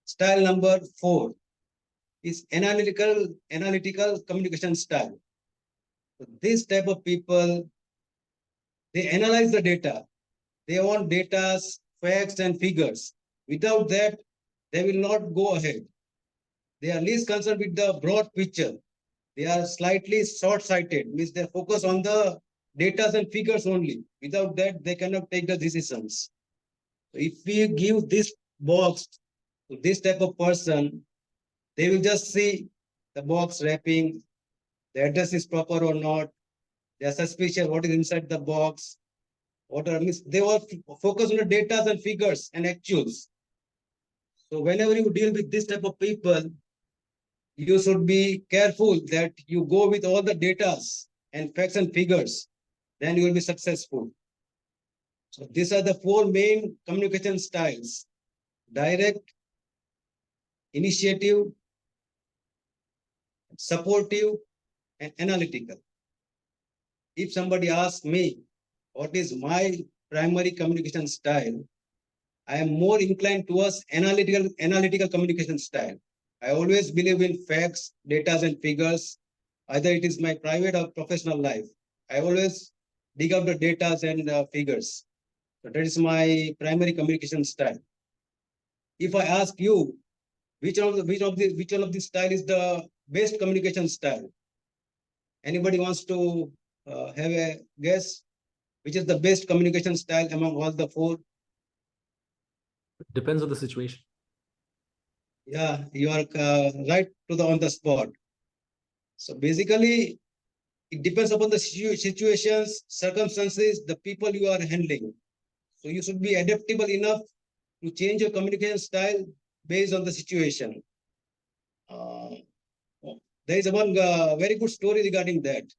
Style number 4 is analytical communication style. So this type of people, they analyze the data. They want data, facts, and figures. Without that, they will not go ahead. They are least concerned with the broad picture. They are slightly short-sighted, means they focus on the data and figures only. Without that, they cannot take the decisions. So if we give this box to this type of person, they will just see the box wrapping, the address is proper or not. They are suspicious what is inside the box. What are means they all focus on the data and figures and actuals. So whenever you deal with this type of people, you should be careful that you go with all the data and facts and figures. Then you will be successful. So these are the 4 main communication styles: direct, initiative, supportive, and analytical. If somebody asks me what is my primary communication style, I am more inclined towards analytical communication style. I always believe in facts, data, and figures, either it is my private or professional life. I always dig out the data and figures. So that is my primary communication style. If I ask you which one of the style is the best communication style, anybody wants to have a guess? Which is the best communication style among all the 4? Depends on the situation. Yeah, you are right on the spot. So basically, it depends upon the situations, circumstances, the people you are handling. So you should be adaptable enough to change your communication style based on the situation. There is one very good story regarding that.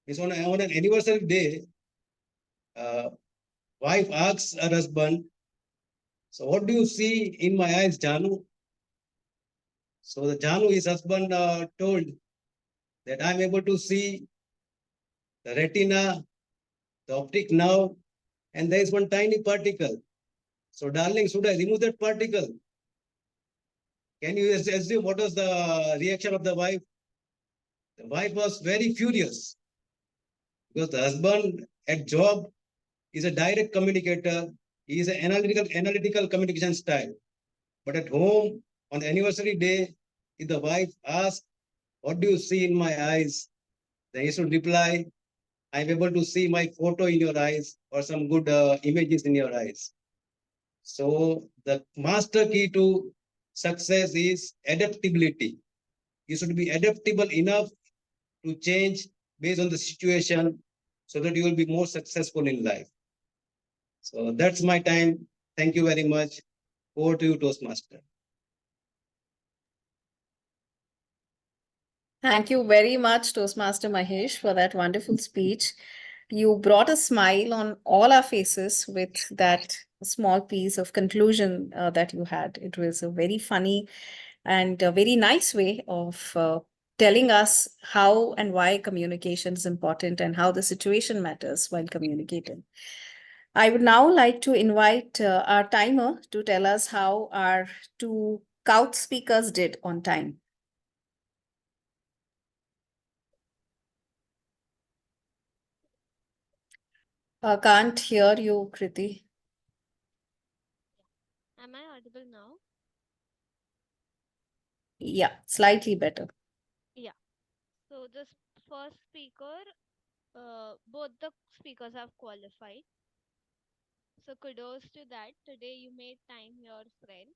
It's on an anniversary day, wife asks her husband, "So what do you see in my eyes, Janu?" So the Janu, his husband, told that I'm able to see the retina, the optic nerve, and there is one tiny particle. So, darling, should I remove that particle? Can you assume what was the reaction of the wife? The wife was very furious because the husband at job is a direct communicator. He is an analytical communication style. But at home, on the anniversary day, if the wife asks, "What do you see in my eyes?" then he should reply, "I'm able to see my photo in your eyes or some good images in your eyes." So the master key to success is adaptability. You should be adaptable enough to change based on the situation so that you will be more successful in life. So that's my time. Thank you very much. Over to you, Toastmaster. Thank you very much, Toastmaster Mahesh, for that wonderful speech. You brought a smile on all our faces with that small piece of conclusion that you had. It was a very funny and a very nice way of telling us how and why communication is important and how the situation matters while communicating. I would now like to invite our timer to tell us how our 2 couch speakers did on time. Can't hear you, Kriti. Am I audible now? Yeah, slightly better. Yeah. So the first speaker, both the speakers have qualified. So kudos to that. Today you made time your friend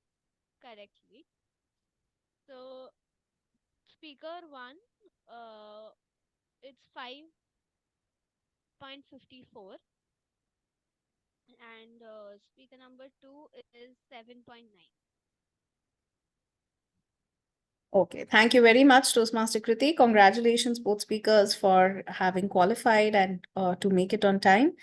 correctly. So speaker 1, it's 5.54, and speaker number 2 is 7.9. Okay, thank you very much, Toastmaster Kriti. Congratulations, both speakers, for having qualified and to make it on time.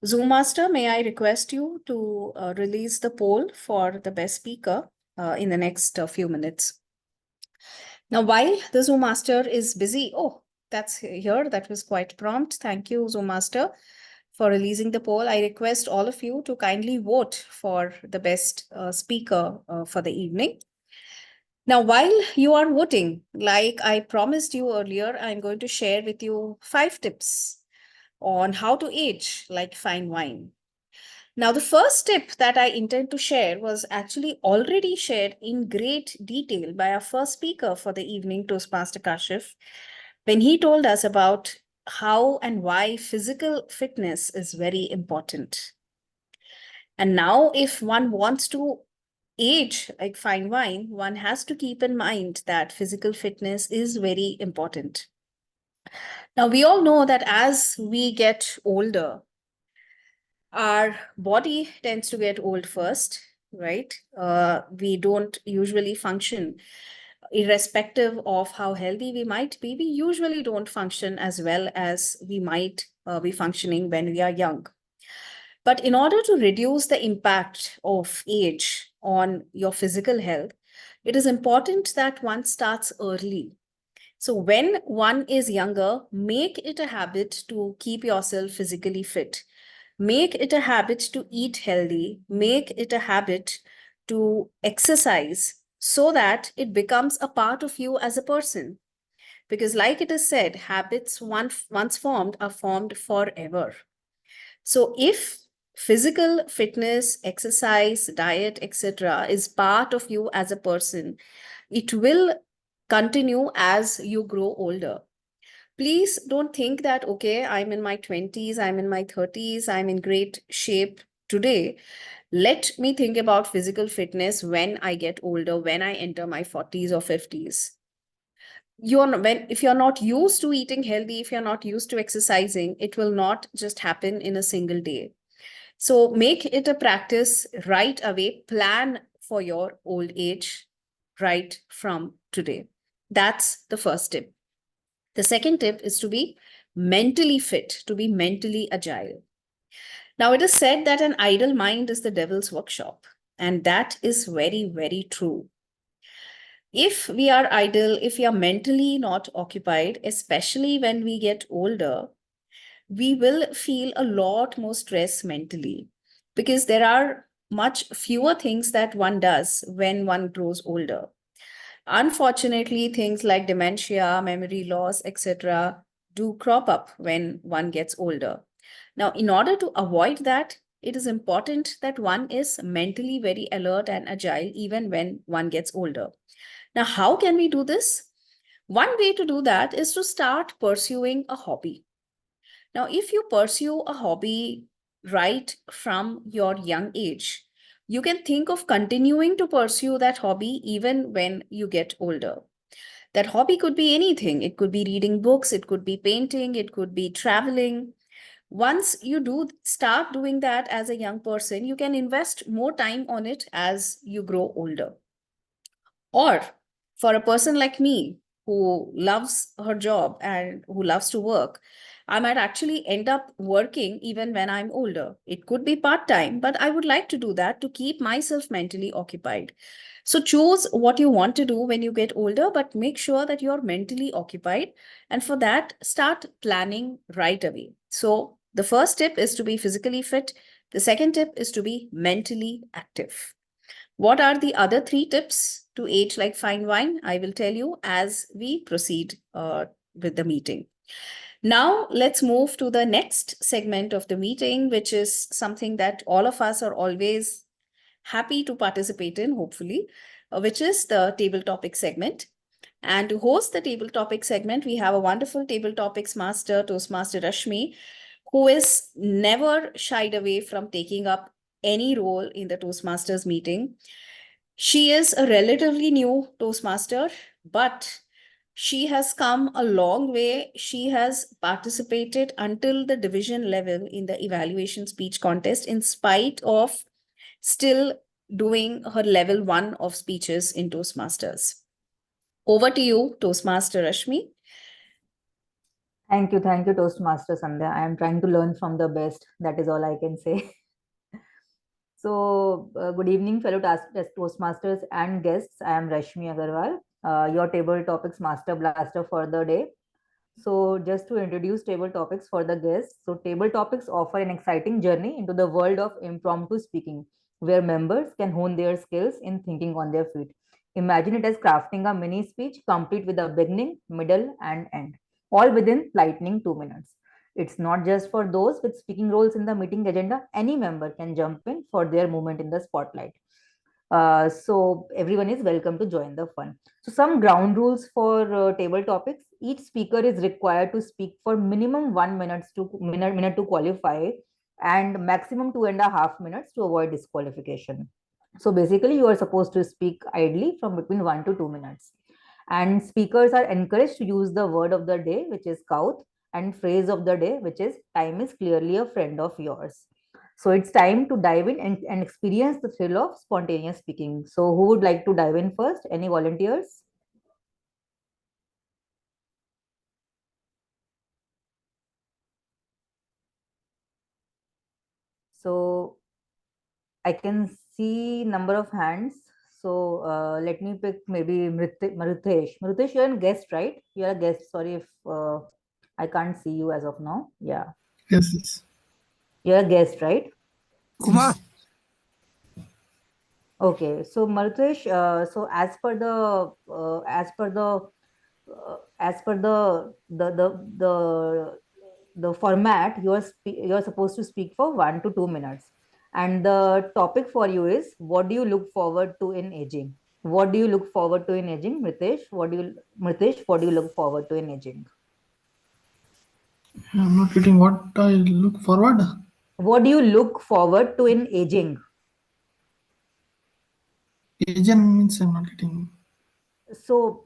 Zoom Master, may I request you to release the poll for the best speaker in the next few minutes? Now, while the Zoom master is busy, oh, that's here. That was quite prompt. Thank you, Zoom master, for releasing the poll. I request all of you to kindly vote for the best speaker for the evening. Now, while you are voting, like I promised you earlier, I'm going to share with you 5 tips on how to age like fine wine. Now, the first tip that I intend to share was actually already shared in great detail by our first speaker for the evening, Toastmaster Kashif, when he told us about how and why physical fitness is very important. And now, if one wants to age like fine wine, one has to keep in mind that physical fitness is very important. Now, we all know that as we get older, our body tends to get old first, right? We don't usually function, irrespective of how healthy we might be, we usually don't function as well as we might be functioning when we are young. But in order to reduce the impact of age on your physical health, it is important that one starts early. So, when one is younger, make it a habit to keep yourself physically fit. Make it a habit to eat healthy. Make it a habit to exercise so that it becomes a part of you as a person. Because, like it is said, habits once formed are formed forever. So, if physical fitness, exercise, diet, etc., is part of you as a person, it will continue as you grow older. Please don't think that, okay, I'm in my 20s, I'm in my 30s, I'm in great shape today. Let me think about physical fitness when I get older, when I enter my 40s or 50s. If you're not used to eating healthy, if you're not used to exercising, it will not just happen in a single day. So make it a practice right away. Plan for your old age right from today. That's the first tip. The second tip is to be mentally fit, to be mentally agile. Now, it is said that an idle mind is the devil's workshop, and that is very, very true. If we are idle, if we are mentally not occupied, especially when we get older, we will feel a lot more stress mentally because there are much fewer things that one does when one grows older. Unfortunately, things like dementia, memory loss, etc., do crop up when one gets older. Now, in order to avoid that, it is important that one is mentally very alert and agile even when one gets older. Now, how can we do this? One way to do that is to start pursuing a hobby. Now, if you pursue a hobby right from your young age, you can think of continuing to pursue that hobby even when you get older. That hobby could be anything. It could be reading books, it could be painting, it could be traveling. Once you do start doing that as a young person, you can invest more time on it as you grow older. Or for a person like me who loves her job and who loves to work, I might actually end up working even when I'm older. It could be part time, but I would like to do that to keep myself mentally occupied. So choose what you want to do when you get older, but make sure that you're mentally occupied. And for that, start planning right away. So the first tip is to be physically fit. The second tip is to be mentally active. What are the other 3 tips to age like fine wine? I will tell you as we proceed with the meeting. Now, let's move to the next segment of the meeting, which is something that all of us are always happy to participate in, hopefully, which is the table topic segment. And to host the table topic segment, we have a wonderful table topics master, Toastmaster Rashmi, who is never shied away from taking up any role in the Toastmasters meeting. She is a relatively new Toastmaster, but she has come a long way. She has participated until the division level in the evaluation speech contest, in spite of still doing her level 1 of speeches in Toastmasters. Over to you, Toastmaster Rashmi. Thank you, Toastmaster Sandhya. I am trying to learn from the best. That is all I can say. So, good evening, fellow Toastmasters and guests. I am Rashmi Agarwal, your table topics master blaster for the day. So just to introduce table topics for the guests. So table topics offer an exciting journey into the world of impromptu speaking, where members can hone their skills in thinking on their feet. Imagine it as crafting a mini speech complete with a beginning, middle, and end, all within lightning 2 minutes. It's not just for those with speaking roles in the meeting agenda. Any member can jump in for their moment in the spotlight. So everyone is welcome to join the fun. So some ground rules for table topics. Each speaker is required to speak for minimum 1 minute to qualify, and maximum 2.5 minutes to avoid disqualification. So basically, you are supposed to speak idly from between 1 to 2 minutes. And speakers are encouraged to use the word of the day, which is couth, and phrase of the day, which is time is clearly a friend of yours. So it's time to dive in and experience the thrill of spontaneous speaking. So who would like to dive in first? Any volunteers? So I can see number of hands. So let me pick maybe Marutesh. Marutesh, you're a guest, right? You're a guest. Sorry if I can't see you as of now. Yeah. Yes, yes. You're a guest, right? Kumar. Okay, so Marutesh, so as per the format, you're supposed to speak for 1 to 2 minutes, and the topic for you is what do you look forward to in aging? What do you look forward to in aging, Mritesh? Mritesh, what do you look forward to in aging? I'm not getting what I look forward. What do you look forward to in aging? Asian means I'm not getting. So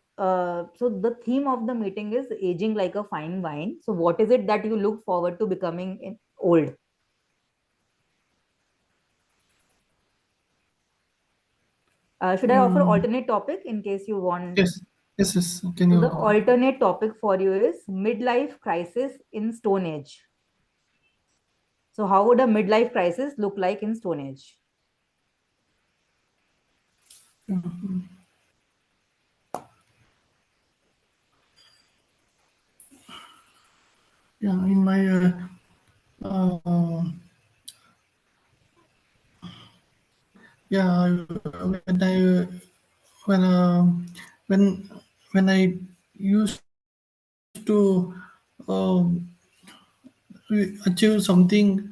the theme of the meeting is aging like a fine wine. So what is it that you look forward to becoming old? Should I offer Um, alternate topic in case you want? yes, yes, yes. Can So you? the alternate topic for you is midlife crisis in Stone Age. So how would a midlife crisis look like in Stone Age? Yeah, in my uh, yeah, when I when when when I used to achieve something,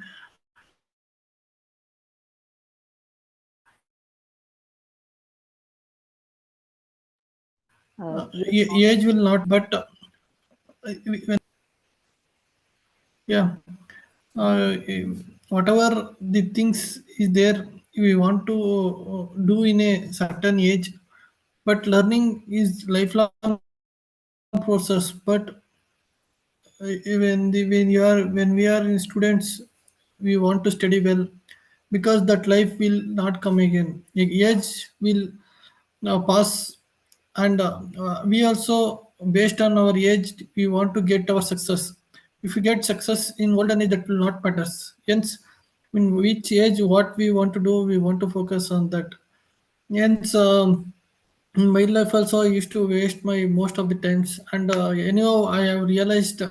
Your age will not, but when yeah, uh, whatever the things is there we want to do in a certain age, but learning is lifelong process. But when we are in students, we want to study well, because that life will not come again. Age will now pass, and we also, based on our age, we want to get our success. If we get success in olden age, that will not matters. Hence, in which age what we want to do, we want to focus on that. Hence, in my life also I used to waste my most of the times, and anyhow I have realized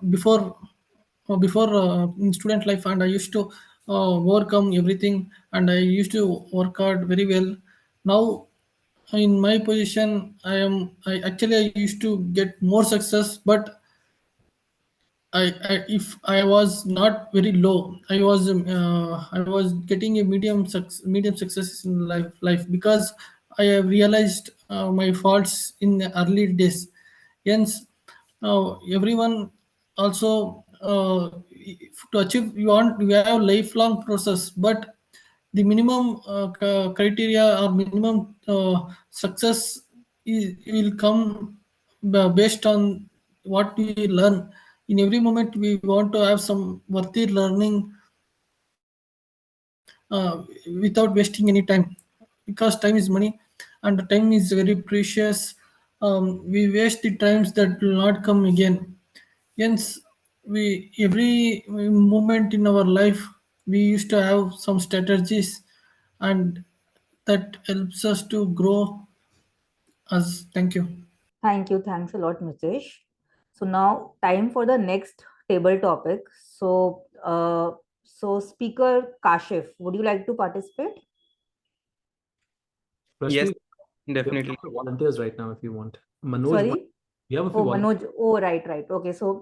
before in student life, and I used to overcome everything, and I used to work hard very well. Now in my position, I actually I used to get more success, but if I was not very low, I was getting a medium success in life, because I have realized my faults in the early days. Hence, everyone also to achieve you have lifelong process, but the minimum criteria or minimum success will come based on what we learn. In every moment we want to have some worthy learning without wasting any time, because time is money, and the time is very precious. We waste the times that will not come again. Hence, we every moment in our life we used to have some strategies, and that helps us to grow us. Thank you. Thank you. Thanks a lot, Mitesh. So now time for the next table topic. So speaker Kashif, would you like to participate? Yes, Rashmi, we have definitely. volunteers right now if you want. Manoj, Sorry? we have a few Oh, volunteers. Manoj. Oh, right, right. Okay. So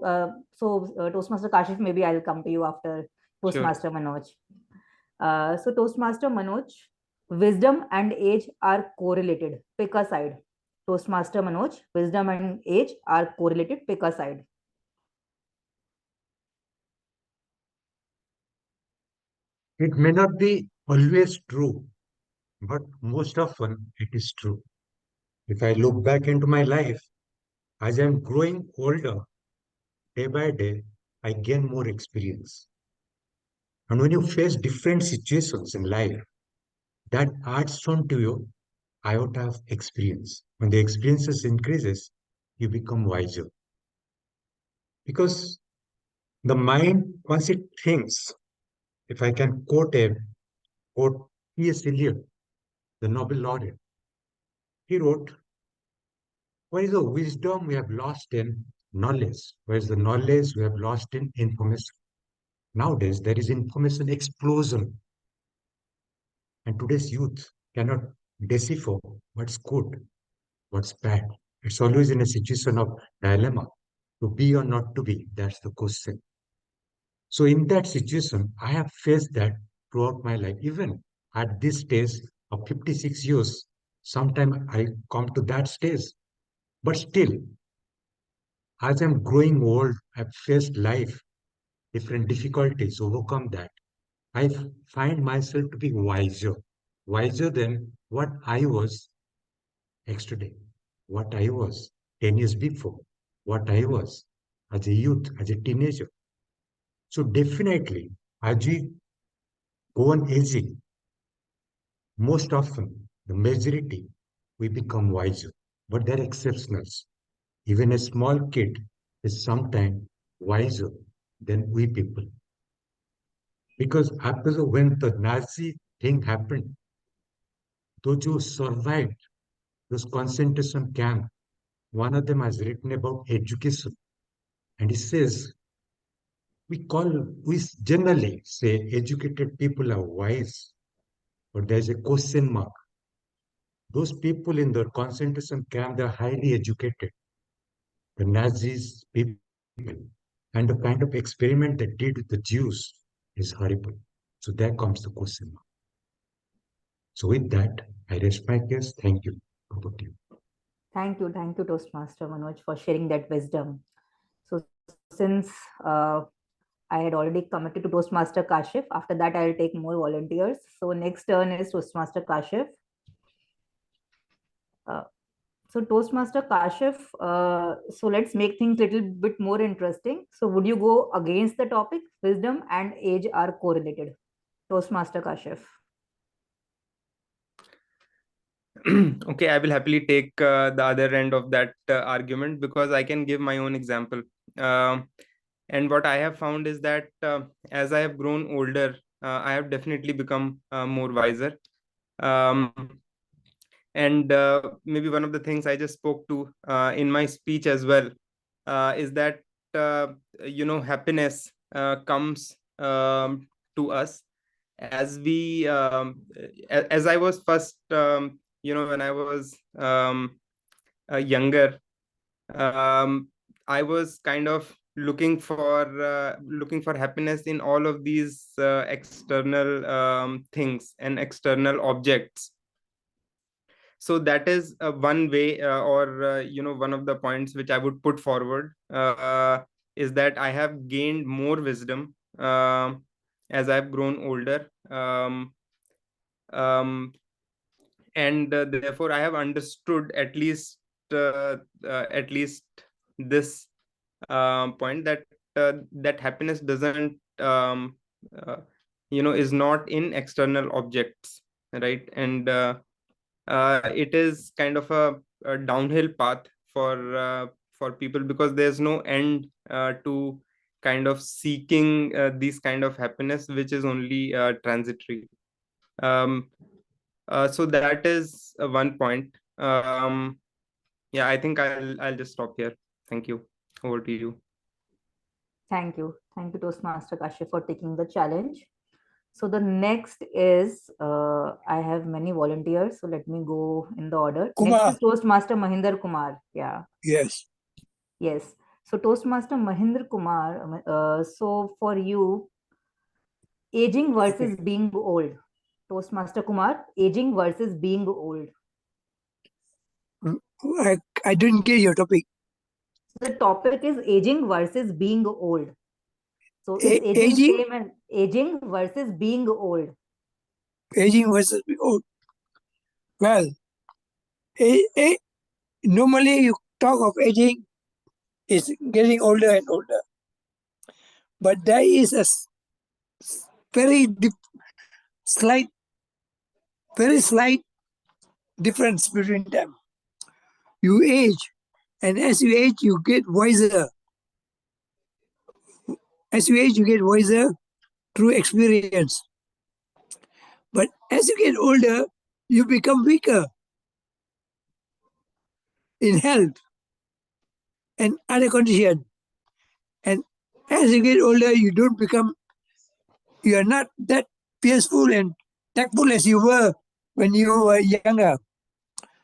Toastmaster Kashif, maybe I'll come to you after Sure. Toastmaster Manoj. So Toastmaster Manoj, wisdom and age are correlated. Pick a side. Toastmaster Manoj, wisdom and age are correlated. Pick a side. It may not be always true, but most often it is true. If I look back into my life, as I'm growing older, day by day, I gain more experience. And when you face different situations in life, that adds on to your iota of experience. When the experiences increases, you become wiser. Because the mind, once it thinks, if I can quote T.S. Eliot, the Nobel laureate, he wrote, "Where is the wisdom we have lost in knowledge? Where is the knowledge we have lost in information?" Nowadays, there is information explosion, and today's youth cannot decipher what's good, what's bad. It's always in a situation of dilemma. To be or not to be, that's the question. So in that situation, I have faced that throughout my life. Even at this stage of 56 years, sometimes I come to that stage. But still, as I'm growing old, I've faced life, different difficulties, overcome that. I find myself to be wiser than what I was yesterday, what I was 10 years before, what I was as a youth, as a teenager. So definitely, as we go on aging, most often, the majority, we become wiser. But they're exceptionals. Even a small kid is sometimes wiser than we people. Because when the Nazi thing happened, those who survived those concentration camps, one of them has written about education. And he says, we generally say educated people are wise, but there's a question mark. Those people in the concentration camp, they're highly educated. The Nazis people, and the kind of experiment they did with the Jews is horrible. So there comes the question mark. So with that, I rest my case. Thank you. Over to you. Thank you, Toastmaster Manoj, for sharing that wisdom. So since I had already committed to Toastmaster Kashif, after that I'll take more volunteers. So next turn is Toastmaster Kashif. So Toastmaster Kashif, so let's make things a little bit more interesting. So would you go against the topic? Wisdom and age are correlated. Toastmaster Kashif. Okay, I will happily take the other end of that argument because I can give my own example. And what I have found is that as I have grown older, I have definitely become more wiser. Um, and maybe one of the things I just spoke to in my speech as well is that happiness comes to us as we as I was first when I was younger, I was kind of looking for happiness in all of these external things and external objects. So that is one way or one of the points which I would put forward is that I have gained more wisdom as I've grown older, um, and therefore I have understood at least this point that happiness doesn't is not in external objects, right? And it is kind of a downhill path for people because there's no end to kind of seeking these kind of happiness, which is only transitory. um, So that is one point. Yeah, I think I'll just stop here. Thank you. Over to you. Thank you. Thank you, Toastmaster Kashif, for taking the challenge. So the next is, I have many volunteers, so let me go in the order. Kumar. Next is Toastmaster Mahinder Kumar. Yeah. Yes. Yes. So Toastmaster Mahinder Kumar, so for you, aging versus being old. Toastmaster Kumar, aging versus being old. I didn't get your topic. The topic is aging versus being old. So is aging Aging? same and aging versus being old? Aging versus old. Well, normally you talk of aging is getting older and older, but there is a very slight, very slight difference between them. You age, and as you age, you get wiser. As you age, you get wiser through experience. But as you get older, you become weaker in health and other conditions. And as you get older, you are not that peaceful and tactful as you were when you were younger.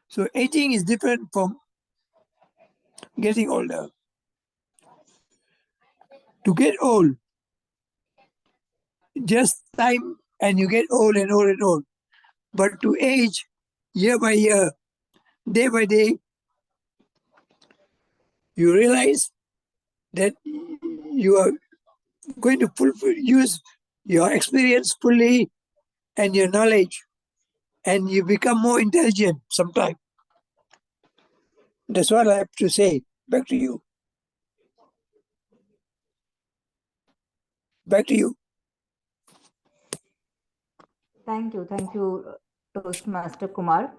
So aging is different from getting older. To get old, just time and you get old and old and old. But to age year by year, day by day, you realize that you are going to use your experience fully and your knowledge, and you become more intelligent sometimes. That's what I have to say. Back to you. Back to you. Thank you, Toastmaster Kumar.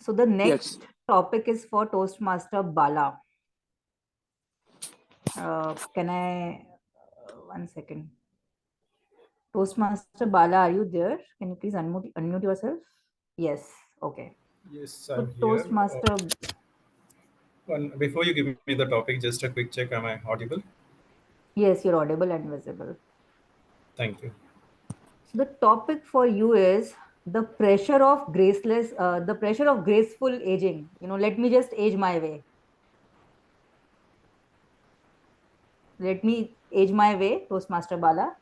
So the next topic is for Toastmaster Bala. Can I, 1 second. Toastmaster Bala, are you there? Can you please unmute yourself? Yes, okay. Yes, So I'm here. Toastmaster. Before you give me the topic, just a quick check. Am I audible? Yes, you're audible and visible. Thank you. So the topic for you is the pressure of graceful aging. Let me just age my way. Let me age my way, Toastmaster Bala.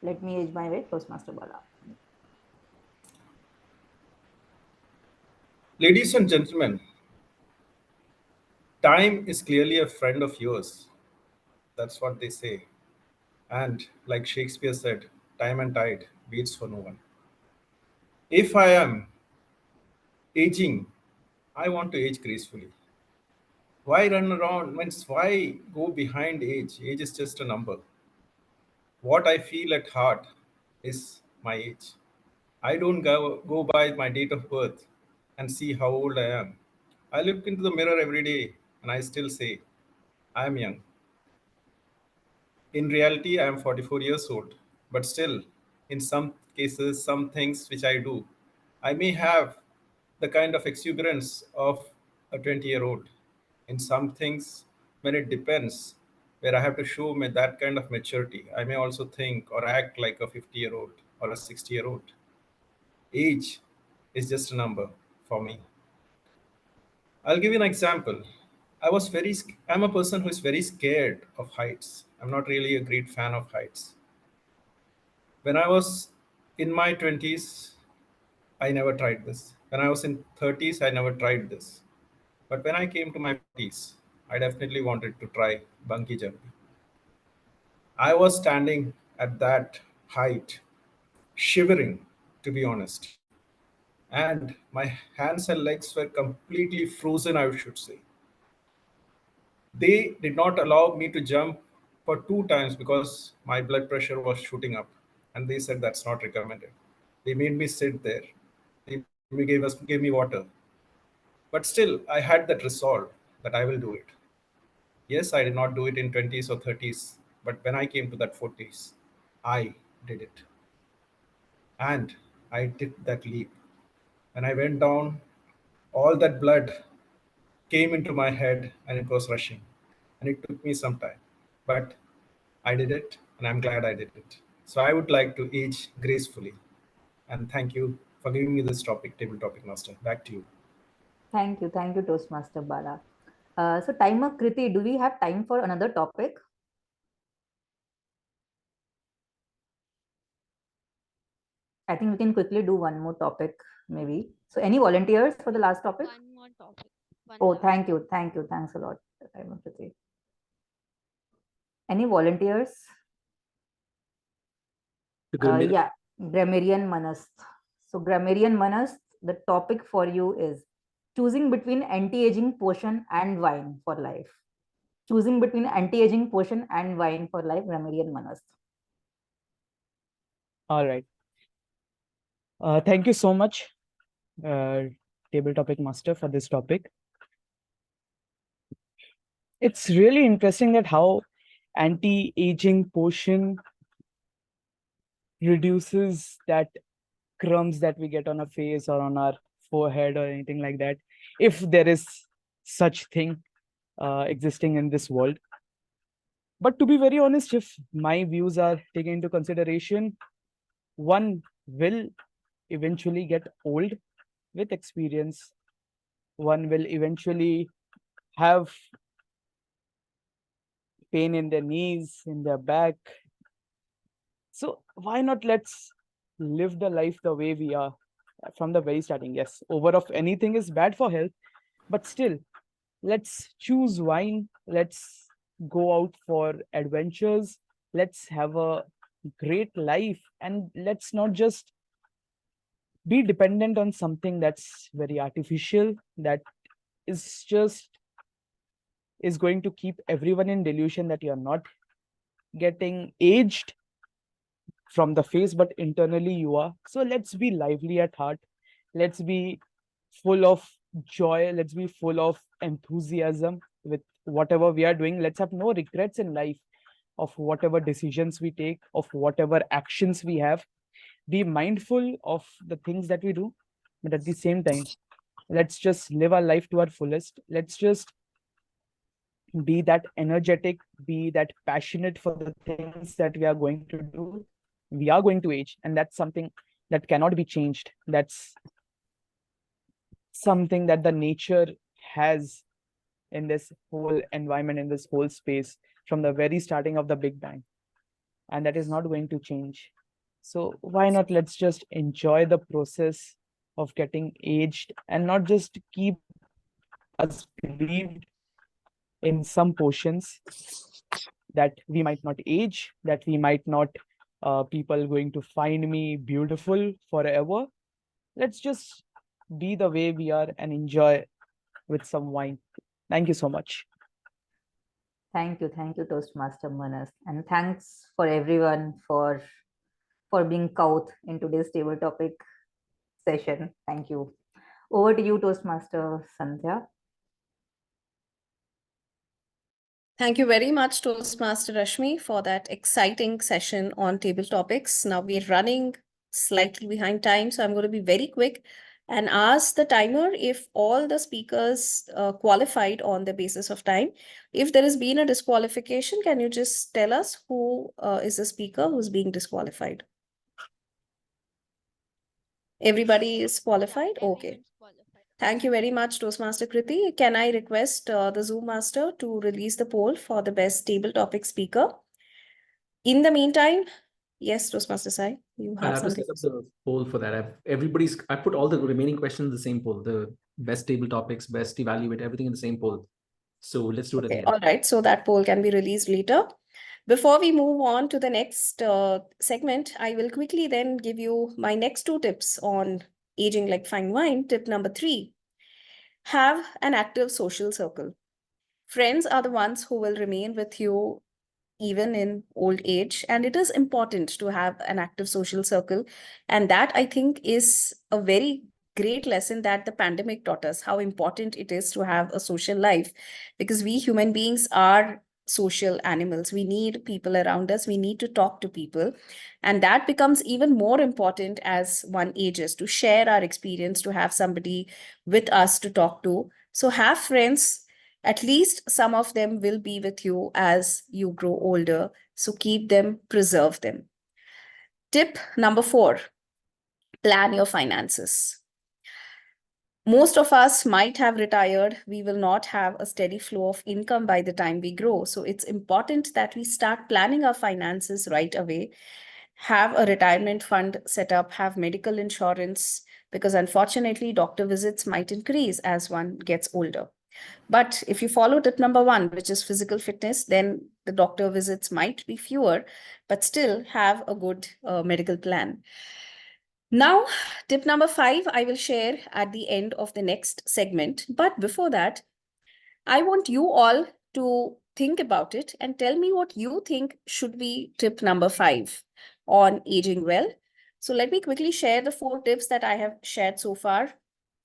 Let me age my way, Toastmaster Bala. Ladies and gentlemen, time is clearly a friend of yours. That's what they say. And like Shakespeare said, time and tide waits for no one. If I am aging, I want to age gracefully. Why run around? Means why go behind age? Age is just a number. What I feel at heart is my age. I don't go by my date of birth and see how old I am. I look into the mirror every day and I still say, I am young. In reality, I am 44 years old, but still, in some cases, some things which I do, I may have the kind of exuberance of a 20-year-old. In some things, when it depends, where I have to show me that kind of maturity, I may also think or act like a 50-year-old or a 60-year-old. Age is just a number for me. I'll give you an example. I'm a person who is very scared of heights. I'm not really a great fan of heights. When I was in my 20s, I never tried this. When I was in 30s, I never tried this. But when I came to my 40s, I definitely wanted to try bungee jumping. I was standing at that height, shivering, to be honest. And my hands and legs were completely frozen, I should say. They did not allow me to jump for 2 times because my blood pressure was shooting up, and they said that's not recommended. They made me sit there. Gave me water, but still I had that resolve that I will do it. Yes, I did not do it in 20s or 30s, but when I came to that 40s, I did it, and I did that leap. When I went down, all that blood came into my head and it was rushing. And it took me some time. But I did it, and I'm glad I did it. So I would like to age gracefully. And thank you for giving me this topic, table topic master. Back to you. Thank you, Toastmaster Bala. So, timer Kriti, do we have time for another topic? I think we can quickly do one more topic, maybe. So, any volunteers for the last topic? One more topic. Oh, thank you. Thanks a lot, timer Kriti. Any volunteers? Yeah, Grammarian Manast. So, Grammarian Manast, the topic for you is choosing between anti-aging potion and wine for life. Choosing between anti-aging potion and wine for life, Grammarian Manast. All right. Thank you so much, table topic master, for this topic. It's really interesting that how anti-aging potion reduces that crumbs that we get on our face or on our forehead or anything like that, if there is such thing existing in this world. But to be very honest, if my views are taken into consideration, one will eventually get old with experience. One will eventually have pain in their knees, in their back. So why not let's live the life the way we are from the very starting? Yes, over of anything is bad for health, but still, let's choose wine. Let's go out for adventures. Let's have a great life, and let's not just be dependent on something that's very artificial, that is going to keep everyone in delusion that you're not getting aged from the face, but internally you are. So let's be lively at heart. Let's be full of joy. Let's be full of enthusiasm with whatever we are doing. Let's have no regrets in life of whatever decisions we take, of whatever actions we have. Be mindful of the things that we do, but at the same time, let's just live our life to our fullest. Let's just be that energetic, be that passionate for the things that we are going to do. We are going to age, and that's something that cannot be changed. That's something that the nature has in this whole environment, in this whole space, from the very starting of the Big Bang. And that is not going to change. So why not let's just enjoy the process of getting aged and not just keep us believed in some portions that we might not age, that we might not people going to find me beautiful forever. Let's just be the way we are and enjoy with some wine. Thank you so much. Thank you, Toastmaster Manas, and thanks for everyone for being caught in today's table topic session. Thank you. Over to you, Toastmaster Sandhya. Thank you very much, Toastmaster Rashmi, for that exciting session on table topics. Now we're running slightly behind time, so I'm going to be very quick and ask the timer if all the speakers qualified on the basis of time. If there has been a disqualification, can you just tell us who is the speaker who's being disqualified? Everybody is qualified? Okay. Thank you very much, Toastmaster Kriti. Can I request the Zoom master to release the poll for the best table topic speaker? In the meantime, yes, Toastmaster Sai, you have something. Set up the poll for that. I put all the remaining questions in the same poll. The best table topics, best evaluate, everything in the same poll. So let's do it again. All right. So that poll can be released later. Before we move on to the next segment, I will quickly then give you my next two tips on aging like fine wine. Tip number 3, have an active social circle. Friends are the ones who will remain with you even in old age, and it is important to have an active social circle. And that, I think, is a very great lesson that the pandemic taught us, how important it is to have a social life, because we human beings are social animals. We need people around us. We need to talk to people. And that becomes even more important as one ages, to share our experience, to have somebody with us to talk to. So have friends. At least some of them will be with you as you grow older. So keep them, preserve them. Tip number 4, plan your finances. Most of us might have retired. We will not have a steady flow of income by the time we grow. So it's important that we start planning our finances right away. Have a retirement fund set up, have medical insurance, because unfortunately, doctor visits might increase as one gets older. But if you follow tip number 1, which is physical fitness, then the doctor visits might be fewer, but still have a good medical plan. Now, tip number 5, I will share at the end of the next segment. But before that, I want you all to think about it and tell me what you think should be tip number 5 on aging well. So let me quickly share the 4 tips that I have shared so far.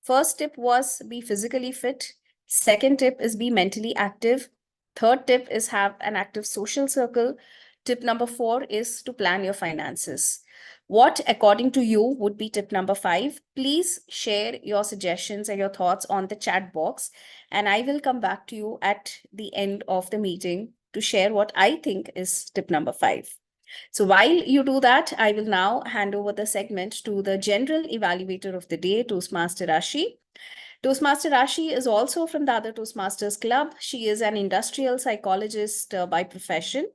First tip was be physically fit. Second tip is be mentally active. Third tip is have an active social circle. Tip number 4 is to plan your finances. What, according to you, would be tip number 5? Please share your suggestions and your thoughts on the chat box, and I will come back to you at the end of the meeting to share what I think is tip number 5. So while you do that, I will now hand over the segment to the general evaluator of the day, Toastmaster Rashi. Toastmaster Rashi is also from the other Toastmasters Club. She is an industrial psychologist by profession.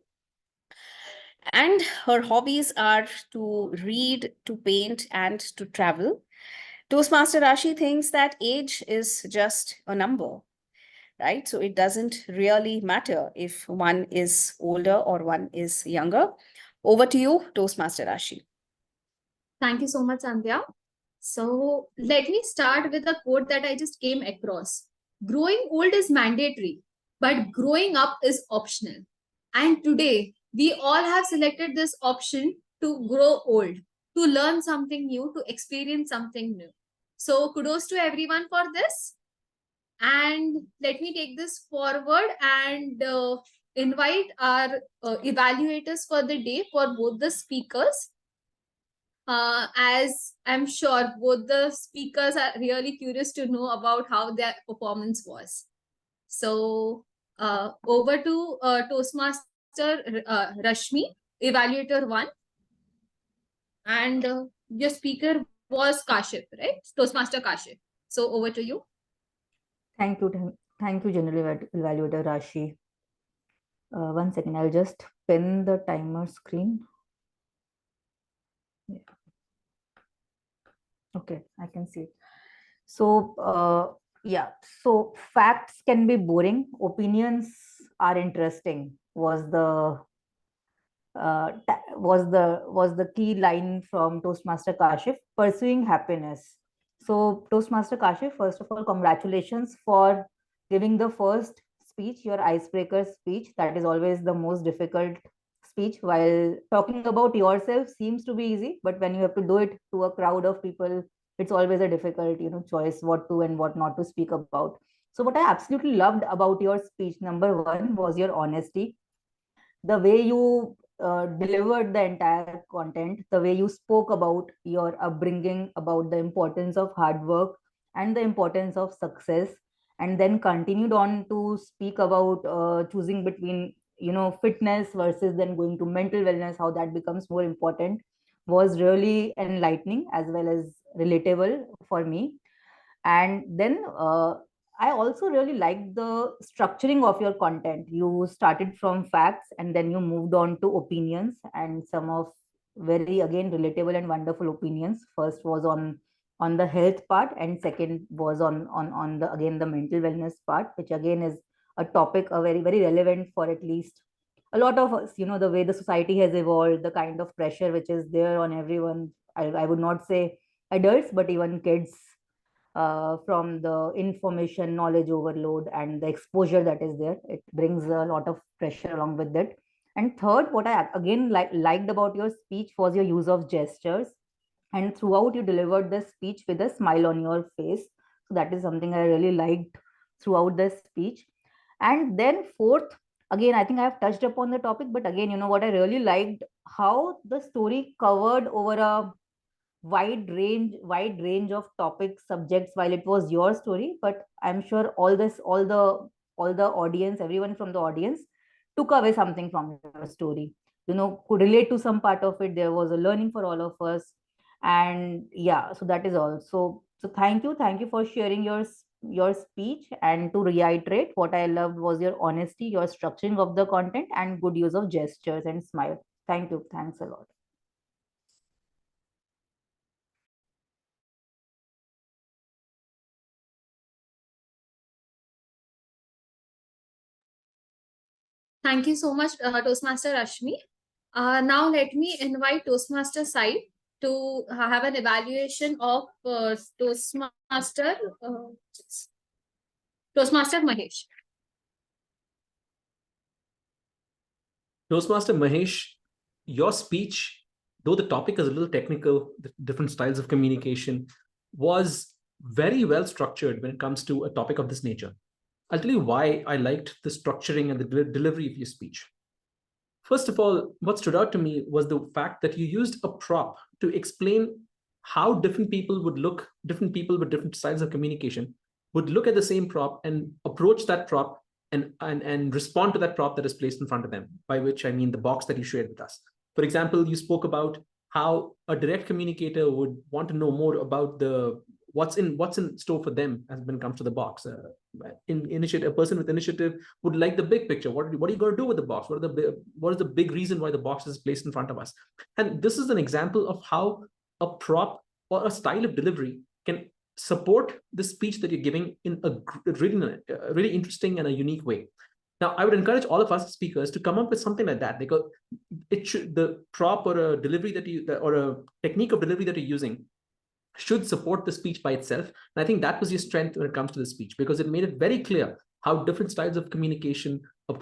And her hobbies are to read, to paint, and to travel. Toastmaster Rashi thinks that age is just a number, right? So it doesn't really matter if one is older or one is younger. Over to you, Toastmaster Rashi. Thank you so much, Sandhya. So let me start with a quote that I just came across. Growing old is mandatory, but growing up is optional. And today, we all have selected this option to grow old, to learn something new, to experience something new. So kudos to everyone for this. And let me take this forward and invite our evaluators for the day for both the speakers. As I'm sure both the speakers are really curious to know about how their performance was. So over to Toastmaster Rashmi, evaluator 1. And your speaker was Kashif, right? Toastmaster Kashif. So over to you. Thank you, General Evaluator Rashi. 1 second, I'll just pin the timer screen. Yeah. Okay, I can see it. So, yeah, so facts can be boring, opinions are interesting, was the key line from Toastmaster Kashif, pursuing happiness. So Toastmaster Kashif, first of all, congratulations for giving the first speech, your icebreaker speech. That is always the most difficult speech. While talking about yourself seems to be easy, but when you have to do it to a crowd of people, it's always a difficult, choice what to and what not to speak about. So what I absolutely loved about your speech, number 1, was your honesty. The way you delivered the entire content, the way you spoke about your upbringing, about the importance of hard work and the importance of success, and then continued on to speak about choosing between fitness versus then going to mental wellness, how that becomes more important, was really enlightening as well as relatable for me. And then I also really liked the structuring of your content. You started from facts and then you moved on to opinions, and some of very, again, relatable and wonderful opinions. First was on the health part, and second was on the, again, the mental wellness part, which again is a topic very, very relevant for at least a lot of us. The way the society has evolved, the kind of pressure which is there on everyone. I would not say adults, but even kids, from the information knowledge overload and the exposure that is there. It brings a lot of pressure along with it. And third, what I again liked about your speech was your use of gestures. And throughout, you delivered the speech with a smile on your face. So that is something I really liked throughout the speech. And then fourth, Again, I think I have touched upon the topic, but again, you know what I really liked, how the story covered over a wide range of topics, subjects, while it was your story. But I'm sure all the audience, everyone from the audience took away something from your story, you know, could relate to some part of it. There was a learning for all of us. And yeah, so that is all. So thank you for sharing your speech. And to reiterate, what I loved was your honesty, your structuring of the content, and good use of gestures and smile. Thank you. Thanks a lot. Thank you so much, Toastmaster Rashmi. Now let me invite Toastmaster Sai to have an evaluation of Toastmaster Mahesh. Toastmaster Mahesh, your speech, though the topic is a little technical, the different styles of communication, was very well structured when it comes to a topic of this nature. I'll tell you why I liked the structuring and the delivery of your speech. First of all, what stood out to me was the fact that you used a prop to explain how different people with different styles of communication would look at the same prop and approach that prop and respond to that prop that is placed in front of them, by which I mean the box that you shared with us. For example, you spoke about how a direct communicator would want to know more about what's in store for them as when it comes to the box. A person with initiative would like the big picture. What are you going to do with the box? What is the big reason why the box is placed in front of us? And this is an example of how a prop or a style of delivery can support the speech that you're giving in a really interesting and a unique way. Now, I would encourage all of us speakers to come up with something like that, because the prop or a delivery or a technique of delivery that you're using should support the speech by itself. And I think that was your strength when it comes to the speech, because it made it very clear how different styles of communication would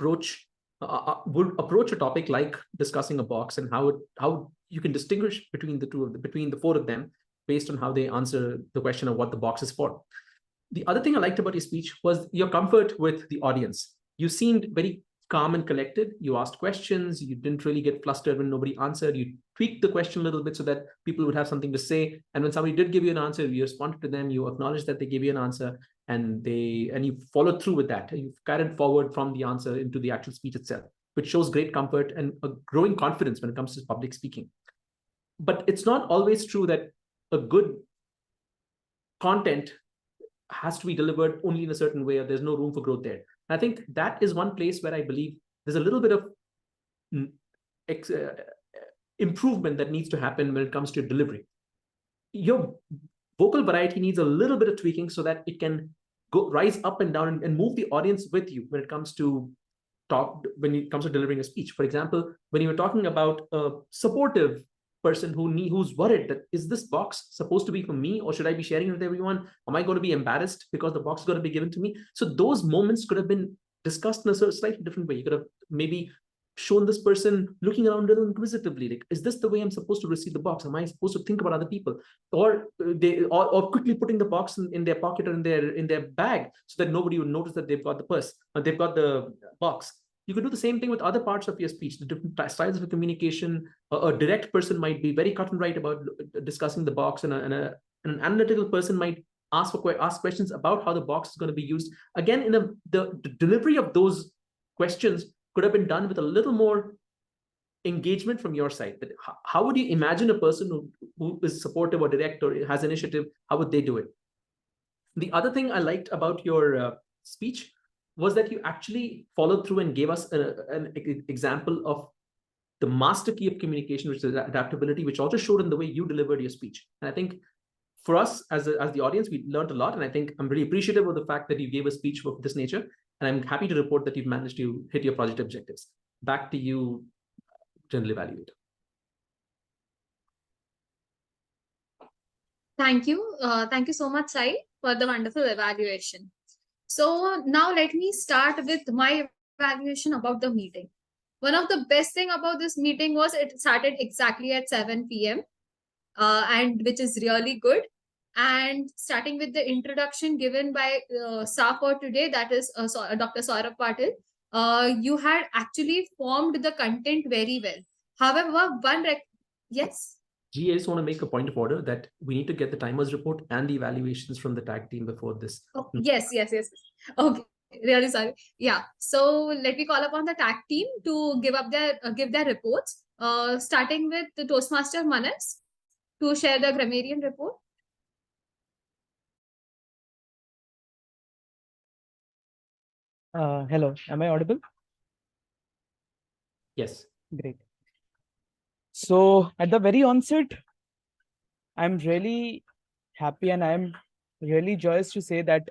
approach a topic like discussing a box, and how you can distinguish between the four of them based on how they answer the question of what the box is for. The other thing I liked about your speech was your comfort with the audience. You seemed very calm and collected. You asked questions. You didn't really get flustered when nobody answered. You tweaked the question a little bit so that people would have something to say. And when somebody did give you an answer, you responded to them. You acknowledged that they gave you an answer, and you followed through with that. You carried forward from the answer into the actual speech itself, which shows great comfort and a growing confidence when it comes to public speaking. But it's not always true that a good content has to be delivered only in a certain way, or there's no room for growth there. I think that is one place where I believe there's a little bit of improvement that needs to happen when it comes to delivery. Your vocal variety needs a little bit of tweaking so that it can rise up and down and move the audience with you when it comes to delivering a speech. For example, when you were talking about a supportive person who's worried that, is this box supposed to be for me, or should I be sharing it with everyone? Am I going to be embarrassed because the box is going to be given to me? So those moments could have been discussed in a slightly different way. You could have maybe shown this person looking around a little inquisitively, like, is this the way I'm supposed to receive the box? Am I supposed to think about other people? Or quickly putting the box in their pocket or in their bag so that nobody would notice that they've got the purse or they've got the box. You could do the same thing with other parts of your speech, the different styles of communication. A direct person might be very cut and right about discussing the box, and an analytical person might ask questions about how the box is going to be used. Again, the delivery of those questions could have been done with a little more engagement from your side. But how would you imagine a person who is supportive or direct or has initiative? How would they do it? The other thing I liked about your speech was that you actually followed through and gave us an example of the master key of communication, which is adaptability, which also showed in the way you delivered your speech. And I think for us as the audience, we learned a lot. And I think I'm really appreciative of the fact that you gave a speech of this nature. And I'm happy to report that you've managed to hit your project objectives. Back to you, General Evaluator. Thank you. Thank you so much, Sai, for the wonderful evaluation. So now let me start with my evaluation about the meeting. One of the best thing about this meeting was it started exactly at 7 p.m. And which is really good. And starting with the introduction given by SAR for today, that is Dr. Saurabh Patil. you had actually formed the content very well. However, yes. G, I just want to make a point of order that we need to get the timers report and the evaluations from the tag team before this. Oh, yes. Okay, really sorry. Yeah. So let me call upon the tag team to give their reports. Starting with the Toastmaster Manas to share the grammarian report. Hello, am I audible? Yes. Great. So at the very onset, I'm really happy and I'm really joyous to say that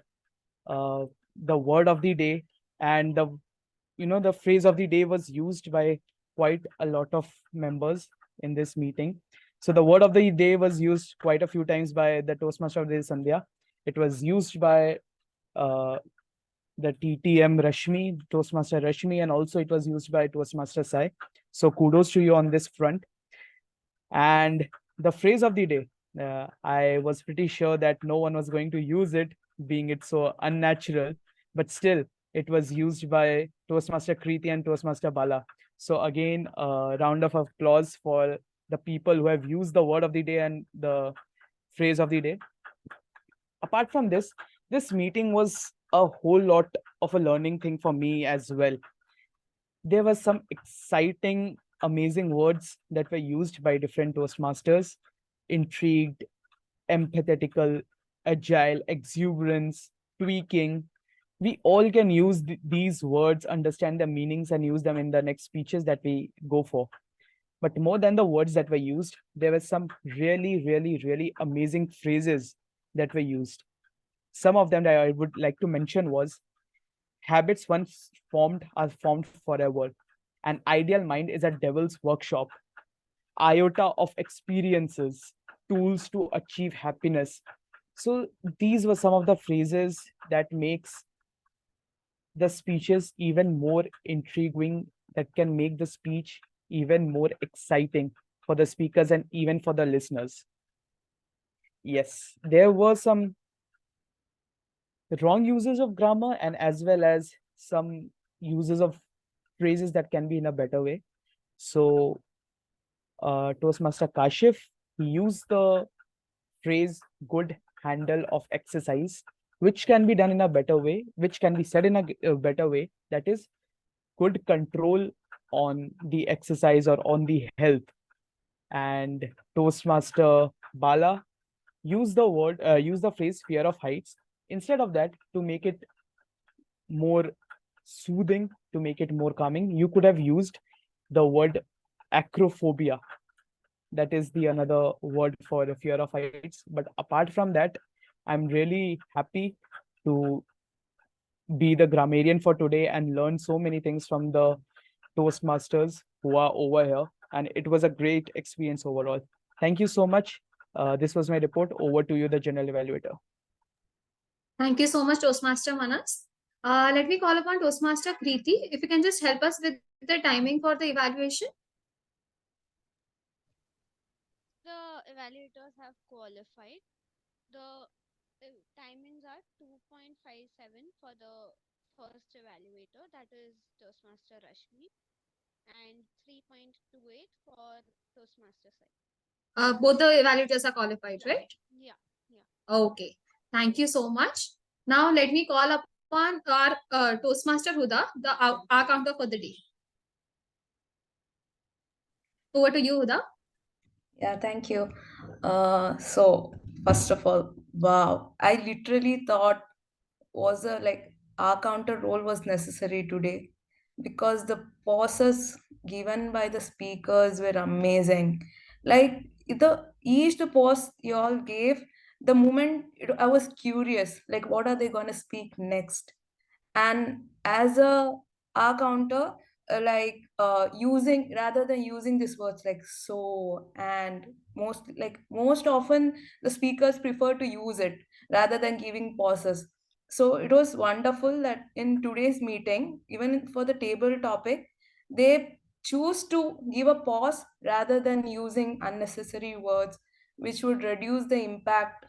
the word of the day and the phrase of the day was used by quite a lot of members in this meeting. So the word of the day was used quite a few times by the Toastmaster of the day, Sandhya. It was used by the TTM Rashmi, Toastmaster Rashmi, and also it was used by Toastmaster Sai. So kudos to you on this front. And the phrase of the day, I was pretty sure that no one was going to use it, being it so unnatural, but still it was used by Toastmaster Kriti and Toastmaster Bala. So again, a round of applause for the people who have used the word of the day and the phrase of the day. Apart from this meeting was a whole lot of a learning thing for me as well. There were some exciting, amazing words that were used by different Toastmasters: intrigued, empathetical, agile, exuberance, tweaking. We all can use these words, understand the meanings, and use them in the next speeches that we go for. But more than the words that were used, there were some really, really, really amazing phrases that were used. Some of them that I would like to mention was: habits once formed are formed forever. An ideal mind is a devil's workshop. Iota of experiences, tools to achieve happiness. So these were some of the phrases that makes the speeches even more intriguing, that can make the speech even more exciting for the speakers and even for the listeners. Yes, there were some wrong uses of grammar and as well as some uses of phrases that can be in a better way. So Toastmaster Kashif, he used the phrase good handle of exercise, which can be done in a better way, which can be said in a better way, that is good control on the exercise or on the health. And Toastmaster Bala use the phrase fear of heights. Instead of that, to make it more soothing, to make it more calming, you could have used the word acrophobia. That is the another word for the fear of heights. But apart from that, I'm really happy to be the grammarian for today and learn so many things from the Toastmasters who are over here. And it was a great experience overall. Thank you so much. This was my report. Over to you, the general evaluator. Thank you so much, Toastmaster Manas. Let me call upon Toastmaster Kriti. If you can just help us with the timing for the evaluation. The evaluators have qualified. The timings are 2.57 for the first evaluator, that is Toastmaster Rashmi, and 3.28 for Toastmaster Sai. Both the evaluators are qualified, right? Yeah. Okay. Thank you so much. Now let me call upon our Toastmaster Huda, our counter for the day. Over to you, Huda. Yeah, thank you. So first of all, wow, I literally thought was a like our counter role was necessary today because the pauses given by the speakers were amazing. Like the pause you all gave, the moment I was curious, like what are they gonna speak next? And as a our counter, using rather than using these words like so and most often the speakers prefer to use it rather than giving pauses. So it was wonderful that in today's meeting, even for the table topic, they choose to give a pause rather than using unnecessary words which would reduce the impact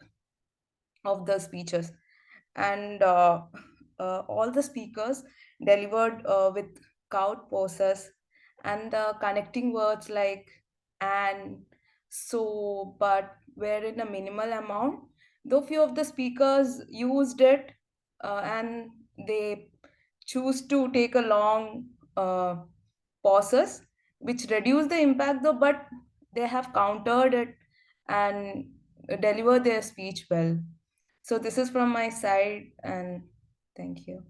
of the speeches. And all the speakers delivered with count pauses and the connecting words like and, so, but were in a minimal amount. Though few of the speakers used it and they choose to take a long pauses, which reduce the impact though, but they have countered it and deliver their speech well. So this is from my side, and thank you.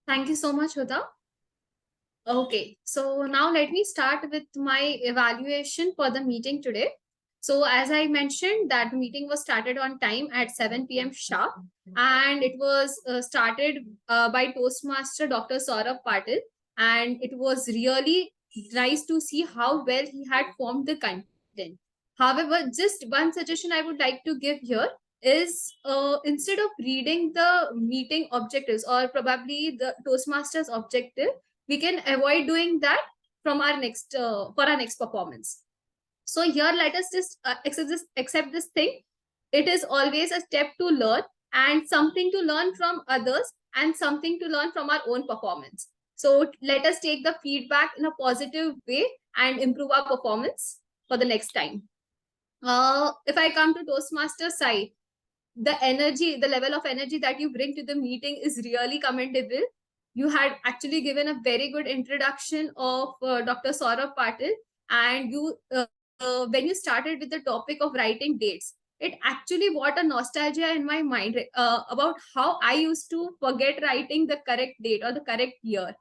Thank you so much, Huda. Okay, so now let me start with my evaluation for the meeting today. So as I mentioned, that meeting was started on time at 7 p.m. sharp, and it was started by Toastmaster Dr. Saurabh Patil, and it was really nice to see how well he had formed the content. However, just one suggestion I would like to give here is instead of reading the meeting objectives or probably the Toastmasters objective, we can avoid doing that from our next for our next performance. So here let us just accept this thing. It is always a step to learn and something to learn from others and something to learn from our own performance. So let us take the feedback in a positive way and improve our performance for the next time. If I come to Toastmaster side, the energy, the level of energy that you bring to the meeting is really commendable. You had actually given a very good introduction of Dr. Saurabh Patil, and when you started with the topic of writing dates, it actually brought a nostalgia in my mind about how I used to forget writing the correct date or the correct year,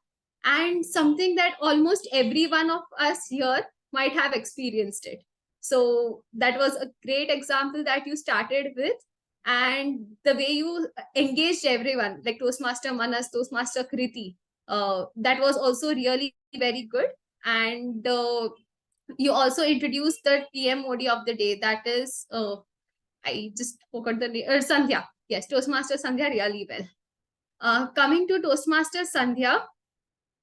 and something that almost every one of us here might have experienced it. So that was a great example that you started with, and the way you engaged everyone, like Toastmaster Manas, Toastmaster Kriti, that was also really very good. And you also introduced the TMOD of the day, that is I just forgot the name, Sandhya. Yes, Toastmaster Sandhya really well. Coming to Toastmaster Sandhya,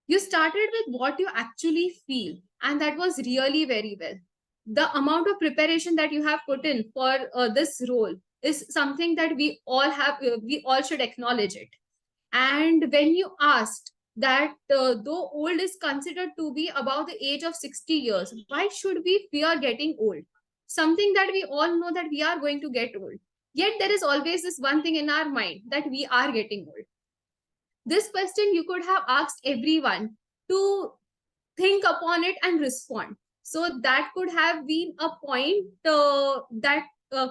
you started with what you actually feel, and that was really very well. The amount of preparation that you have put in for this role is something that we all should acknowledge it. And when you asked that though old is considered to be above the age of 60 years, why should we fear getting old? Something that we all know that we are going to get old. Yet there is always this one thing in our mind that we are getting old. This question you could have asked everyone to think upon it and respond. So that could have been a point that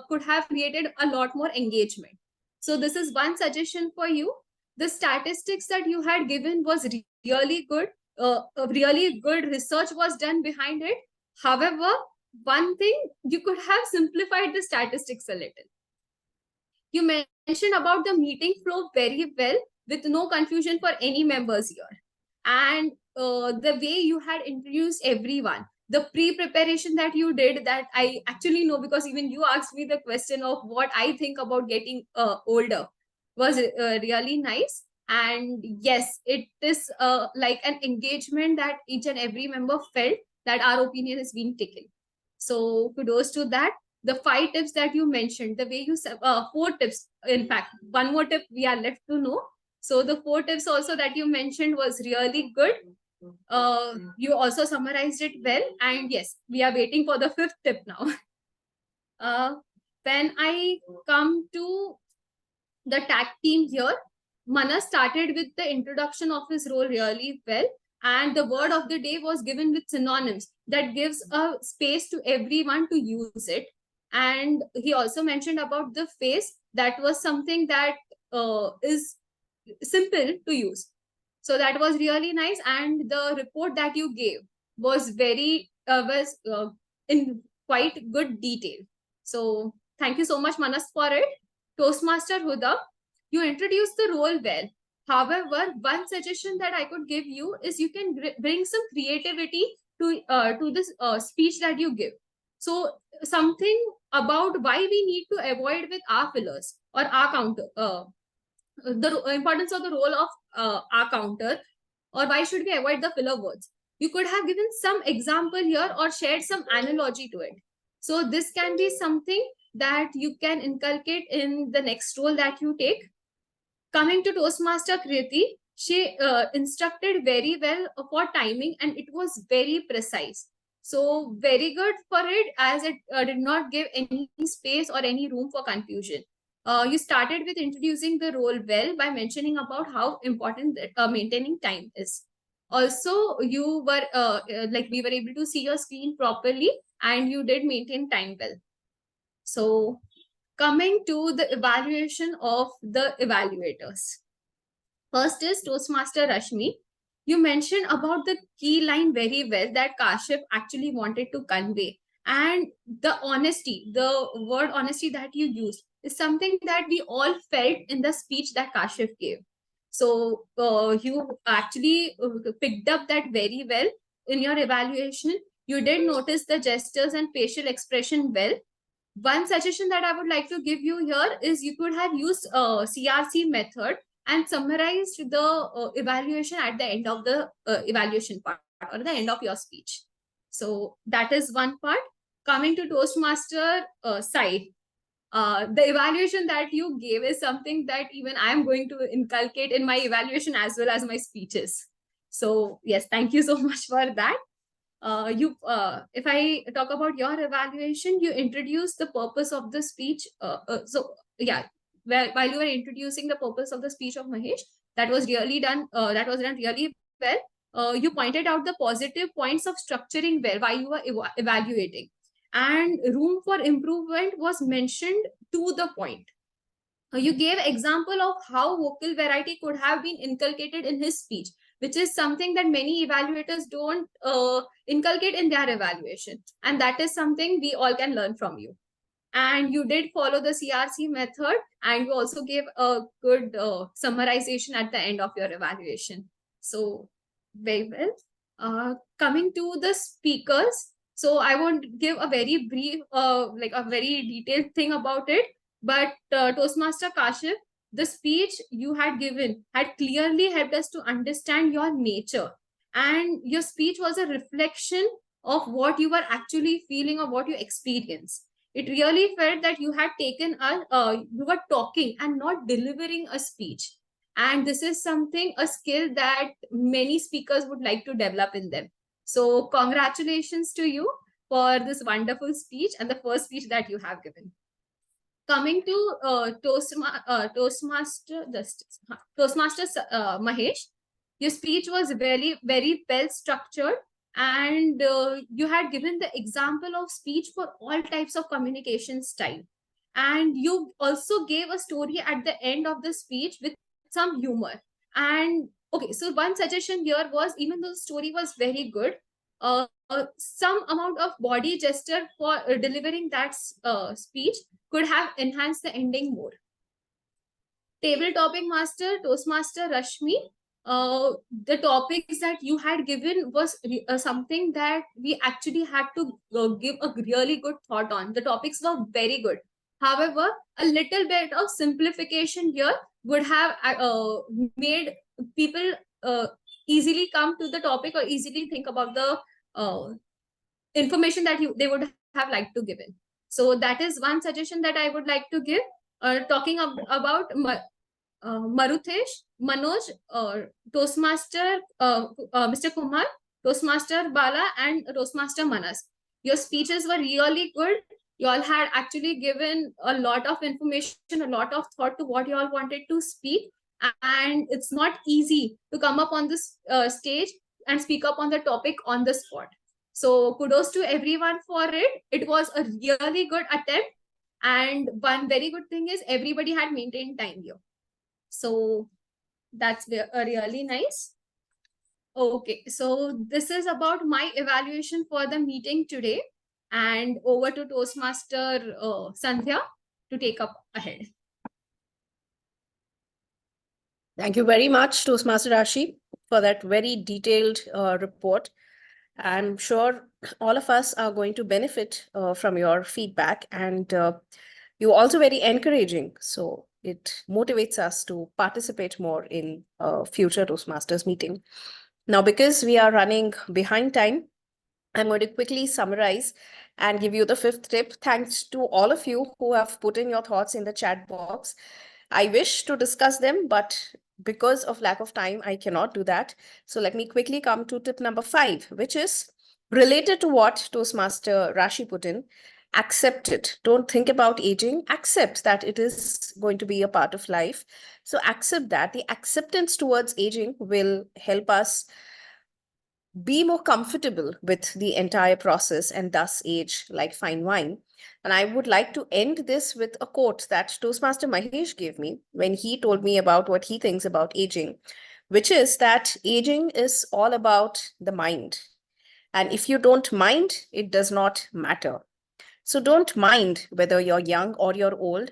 could have created a lot more engagement. So this is one suggestion for you. The statistics that you had given was really good. A really good research was done behind it. However, one thing, you could have simplified the statistics a little. You mentioned about the meeting flow very well with no confusion for any members here. And the way you had introduced everyone, the pre-preparation that you did, that I actually know because even you asked me the question of what I think about getting older, was really nice. And yes, it is like an engagement that each and every member felt that our opinion is being taken. So kudos to that. The 5 tips that you mentioned, the way you 4 tips, in fact, one more tip we are left to know. So the 4 tips also that you mentioned was really good. You also summarized it well, and yes, we are waiting for the 5th tip now. When I come to the tag team here, Mana started with the introduction of his role really well, and the word of the day was given with synonyms that gives a space to everyone to use it. And he also mentioned about the face, that was something that is simple to use. So that was really nice, and the report that you gave was very in quite good detail. So thank you so much, Manas, for it. Toastmaster Huda, you introduced the role well. However, one suggestion that I could give you is you can bring some creativity to this speech that you give. So something about why we need to avoid with our fillers or our counter, the importance of the role of our counter, or why should we avoid the filler words. You could have given some example here or shared some analogy to it. So this can be something that you can inculcate in the next role that you take. Coming to Toastmaster Kriti, she instructed very well for timing and it was very precise. So very good for it, as it did not give any space or any room for confusion. You started with introducing the role well by mentioning about how important maintaining time is. Also, you were like we were able to see your screen properly and you did maintain time well. So coming to the evaluation of the evaluators. First is Toastmaster Rashmi. You mentioned about the key line very well that Kashif actually wanted to convey. And the honesty, the word honesty that you used is something that we all felt in the speech that Kashif gave. So you actually picked up that very well in your evaluation. You did notice the gestures and facial expression well. One suggestion that I would like to give you here is you could have used CRC method and summarized the evaluation at the end of the evaluation part or the end of your speech. So that is one part. Coming to Toastmaster side, the evaluation that you gave is something that even I'm going to inculcate in my evaluation as well as my speeches. So yes, thank you so much for that. If I talk about your evaluation, you introduced the purpose of the speech. While you were introducing the purpose of the speech of Mahesh, that was really done. That was done really well. You pointed out the positive points of structuring well while you were evaluating, and room for improvement was mentioned to the point. You gave example of how vocal variety could have been inculcated in his speech, which is something that many evaluators don't inculcate in their evaluation. And that is something we all can learn from you. And you did follow the CRC method, and you also gave a good summarization at the end of your evaluation. So very well. Coming to the speakers, so I won't give a very brief, like a very detailed thing about it, but Toastmaster Kashif, the speech you had given had clearly helped us to understand your nature, and your speech was a reflection of what you were actually feeling or what you experienced. It really felt that you had taken you were talking and not delivering a speech. And this is something, a skill that many speakers would like to develop in them. So congratulations to you for this wonderful speech and the first speech that you have given. Coming to Toastmaster Mahesh, your speech was very, very well structured, and you had given the example of speech for all types of communication style. And you also gave a story at the end of the speech with some humor. And okay, so one suggestion here was, even though the story was very good, some amount of body gesture for delivering that speech could have enhanced the ending more. Table topic master, Toastmaster Rashmi, the topics that you had given was something that we actually had to give a really good thought on. The topics were very good. However, a little bit of simplification here would have made people easily come to the topic or easily think about the information that they would have liked to given. So that is one suggestion that I would like to give. Talking about Maruthesh, Manoj, Toastmaster Mr. Kumar, Toastmaster Bala, and Toastmaster Manas. Your speeches were really good. You all had actually given a lot of information, a lot of thought to what you all wanted to speak. And it's not easy to come up on this stage and speak up on the topic on the spot. So kudos to everyone for it. It was a really good attempt. And one very good thing is everybody had maintained time here. So that's really nice. Okay, so this is about my evaluation for the meeting today. And over to Toastmaster Sandhya to take up ahead. Thank you very much, Toastmaster Rashi, for that very detailed report. I'm sure all of us are going to benefit from your feedback, and you're also very encouraging. So it motivates us to participate more in future Toastmasters meeting. Now, because we are running behind time, I'm going to quickly summarize and give you the fifth tip. Thanks to all of you who have put in your thoughts in the chat box. I wish to discuss them, but because of lack of time, I cannot do that. So let me quickly come to tip number 5, which is related to what Toastmaster Rashi put in. Accept it. Don't think about aging. Accept that it is going to be a part of life. So accept that. The acceptance towards aging will help us be more comfortable with the entire process and thus age like fine wine. And I would like to end this with a quote that Toastmaster Mahesh gave me when he told me about what he thinks about aging, which is that aging is all about the mind. And if you don't mind, it does not matter. So don't mind whether you're young or you're old.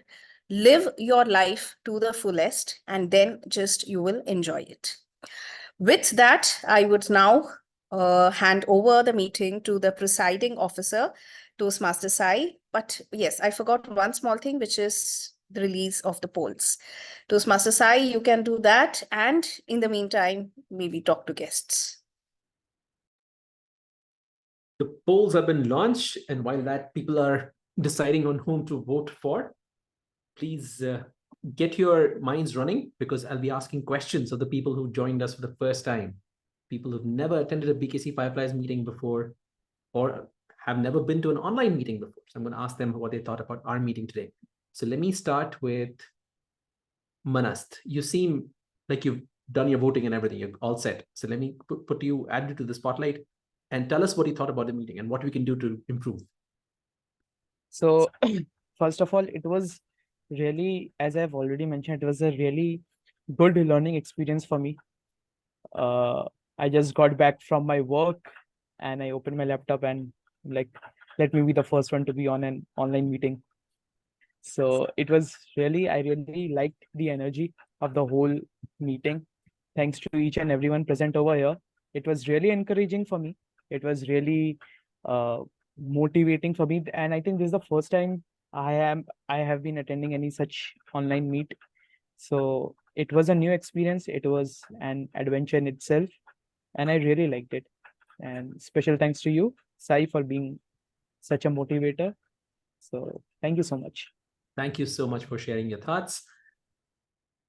Live your life to the fullest, and then just you will enjoy it. With that, I would now hand over the meeting to the presiding officer, Toastmaster Sai. But yes, I forgot one small thing, which is the release of the polls. Toastmaster Sai, you can do that. And in the meantime, maybe talk to guests. The polls have been launched, and while that people are deciding on whom to vote for, please get your minds running, because I'll be asking questions of the people who joined us for the first time, people who've never attended a BKC Fireflies meeting before or have never been to an online meeting before. So I'm going to ask them what they thought about our meeting today. So let me start with Manast. You seem like you've done your voting and everything. You're all set. So let me put you, add you to the spotlight and tell us what you thought about the meeting and what we can do to improve. So first of all, it was really, as I've already mentioned, it was a really good learning experience for me. I just got back from my work and I opened my laptop and like, let me be the first one to be on an online meeting. So it was really, I really liked the energy of the whole meeting. Thanks to each and everyone present over here. It was really encouraging for me. It was really motivating for me. And I think this is the first time I have been attending any such online meet. So it was a new experience. It was an adventure in itself. And I really liked it. And special thanks to you, Sai, for being such a motivator. So thank you so much. Thank you so much for sharing your thoughts.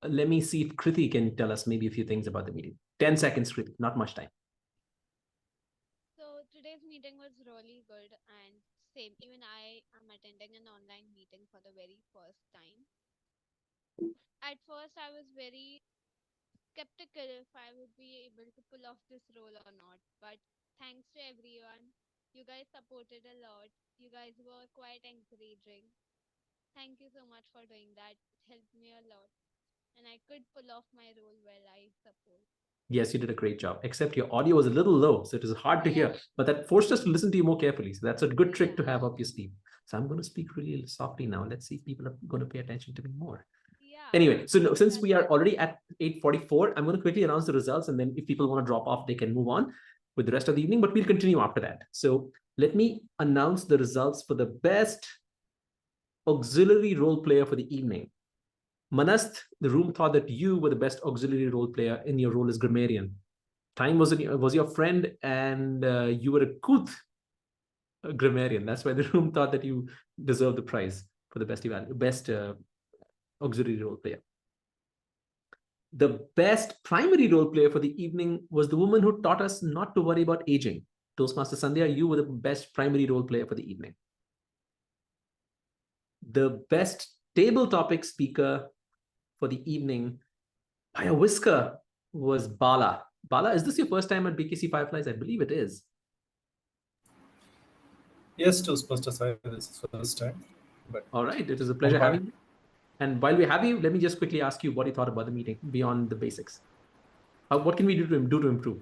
Let me see if Kriti can tell us maybe a few things about the meeting. 10 seconds, Kriti, not much time. So today's meeting was really good, and same, even I am attending an online meeting for the very first time. At first, I was very skeptical if I would be able to pull off this role or not, but thanks to everyone, you guys supported a lot. You guys were quite encouraging. Thank you so much for doing that. It helped me a lot, and I could pull off my role well, I suppose. Yes, you did a great job, except your audio was a little low, so it was hard to hear, but that forced us to listen to you more carefully. So that's a good trick to have up your sleeve. So I'm going to speak really softly now. Let's see if people are going to pay attention to me more. Anyway, so no, since we are already at 8:44, I'm going to quickly announce the results, and then if people want to drop off, they can move on with the rest of the evening, but we'll continue after that. So let me announce the results for the best auxiliary role player for the evening. Manast, the room thought that you were the best auxiliary role player in your role as grammarian. Time was your friend, and you were a Kuth grammarian. That's why the room thought that you deserved the prize for the best auxiliary role player. The best primary role player for the evening was the woman who taught us not to worry about aging. Toastmaster Sandhya, you were the best primary role player for the evening. The best table topic speaker for the evening by a whisker was Bala. Bala, is this your first time at BKC Fireflies? I believe it is. Yes, Toastmaster Sai, this is first time. But all right, it is a pleasure having you. And while we have you, let me just quickly ask you what you thought about the meeting beyond the basics. What can we do to improve?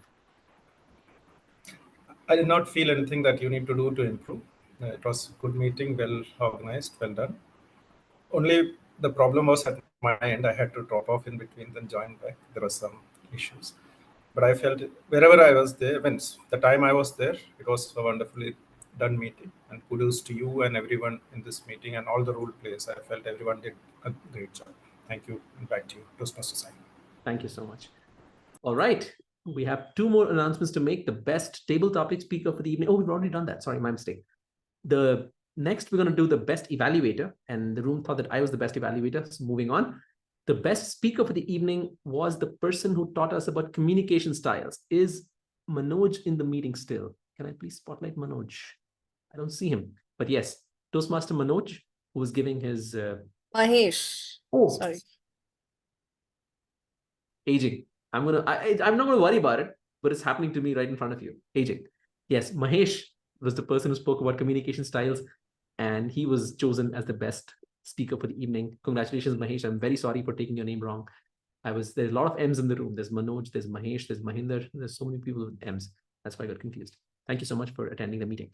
I did not feel anything that you need to do to improve. It was a good meeting, well organized, well done. Only the problem was at my end. I had to drop off in between, then join back. There were some issues. But I felt wherever I was there, the time I was there, it was a wonderfully done meeting. And kudos to you and everyone in this meeting and all the role players. I felt everyone did a great job. Thank you. And back to you, Toastmaster Sai. Thank you so much. All right. We have 2 more announcements to make. The best table topic speaker for the evening. Oh, we've already done that. Sorry, my mistake. Next, we're going to do the best evaluator. And the room thought that I was the best evaluator. So moving on. The best speaker for the evening was the person who taught us about communication styles. Is Manoj in the meeting still? Can I please spotlight Manoj? I don't see him, but yes, Toastmaster Manoj, who was giving his Mahesh. Sorry. Aging. I'm not gonna worry about it, but it's happening to me right in front of you. Aging. Yes, Mahesh was the person who spoke about communication styles, and he was chosen as the best speaker for the evening. Congratulations, Mahesh. I'm very sorry for taking your name wrong. There's a lot of M's in the room. There's Manoj, there's Mahesh, there's Mahinder. There's so many people with M's. That's why I got confused. Thank you so much for attending the meeting.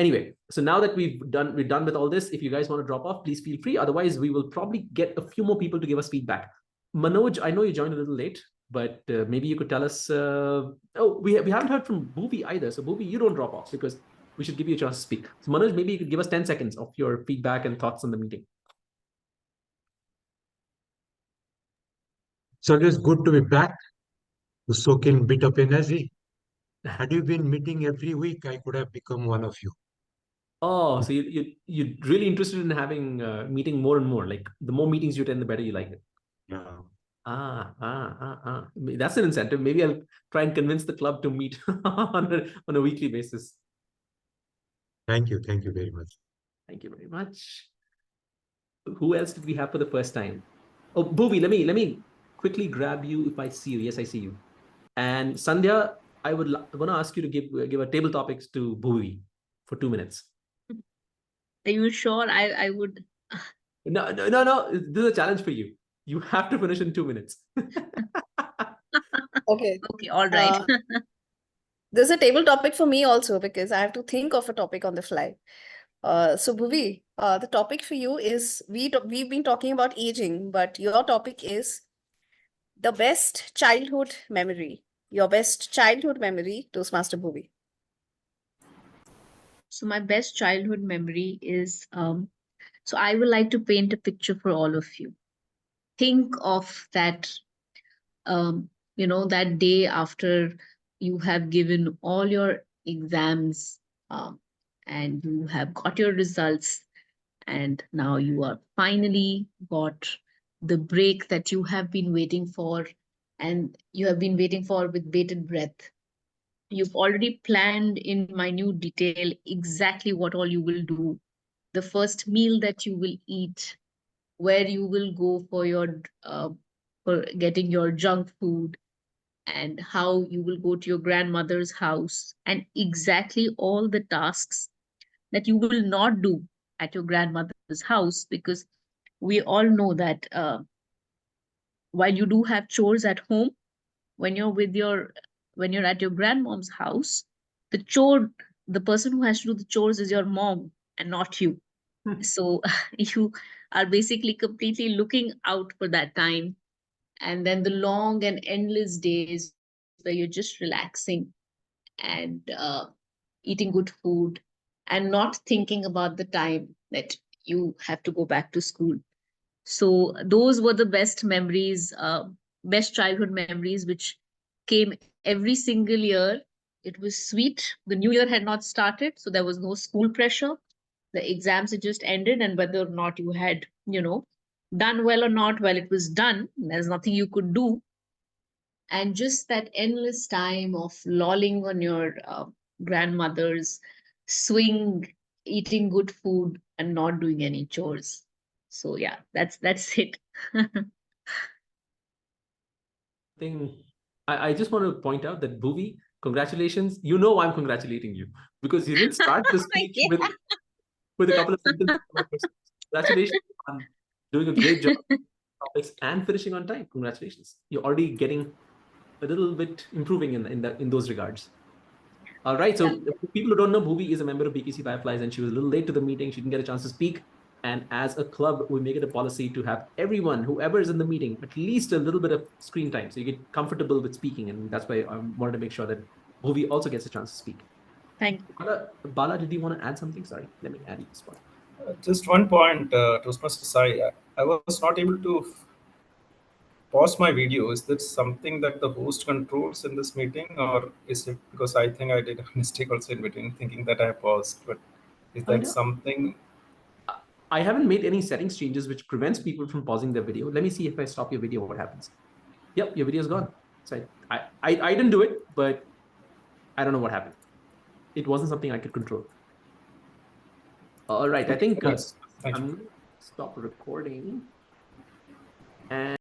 Anyway, so now that we're done with all this, if you guys want to drop off, please feel free. Otherwise, we will probably get a few more people to give us feedback. Manoj, I know you joined a little late, but maybe you could tell us. We haven't heard from Bhuvi either. So Bhuvi, you don't drop off because we should give you a chance to speak. So Manoj, maybe you could give us 10 seconds of your feedback and thoughts on the meeting. So it's good to be back to soak in a bit of energy. Had you been meeting every week, I could have become one of you. Oh, so you're really interested in having meeting more and more. Like the more meetings you attend, the better you like it. Yeah. That's an incentive. Maybe I'll try and convince the club to meet on a weekly basis. Thank you very much. Thank you very much. Who else did we have for the first time? Oh, Bhuvi, let me quickly grab you if I see you. Yes, I see you. And Sandhya, I'm going to ask you to give a table topics to Bhuvi for 2 minutes. Are you sure? I would. No. This is a challenge for you. You have to finish in 2 minutes. Okay. Okay, all right. There's a table topic for me also because I have to think of a topic on the fly. So Bhuvi, the topic for you is we've been talking about aging, but your topic is the best childhood memory. Your best childhood memory, Toastmaster Bhuvi. So my best childhood memory is so I would like to paint a picture for all of you. Think of that that day after you have given all your exams and you have got your results, and now you are finally got the break that you have been waiting for, and you have been waiting for with bated breath. You've already planned in minute detail exactly what all you will do, the first meal that you will eat, where you will go for your for getting your junk food, and how you will go to your grandmother's house, and exactly all the tasks that you will not do at your grandmother's house, because we all know that while you do have chores at home, when you're at your grandmom's house, the person who has to do the chores is your mom and not you. So you are basically completely looking out for that time, and then the long and endless days where you're just relaxing and eating good food and not thinking about the time that you have to go back to school. So those were the best memories, best childhood memories, which came every single year. It was sweet. The new year had not started, so there was no school pressure. The exams had just ended, and whether or not you had, done well or not, well, it was done. There's nothing you could do. And just that endless time of lolling on your grandmother's swing, eating good food, and not doing any chores. So yeah, that's it. I just want to point out that Bhuvi, congratulations. You know I'm congratulating you because you didn't start the speech with a couple of sentences. Congratulations on doing a great job topics and finishing on time. Congratulations. You're already getting a little bit improving in those regards. All right. So people who don't know, Bhuvi is a member of BKC Fireflies, and she was a little late to the meeting. She didn't get a chance to speak. And as a club, we make it a policy to have everyone, whoever is in the meeting, at least a little bit of screen time, so you get comfortable with speaking. And that's why I wanted to make sure that Bhuvi also gets a chance to speak. Thank you. Bala, did you want to add something? Sorry, let me add you this one. Just one point, Toastmaster Sai. I was not able to pause my video. Is that something that the host controls in this meeting, or is it because I think I did a mistake also in between, thinking that I paused? But is that something? I haven't made any settings changes which prevents people from pausing their video. Let me see if I stop your video, what happens. Yep, your video is gone. So I didn't do it, but I don't know what happened. It wasn't something I could control. All right, I think Thank you. I'm gonna stop recording. And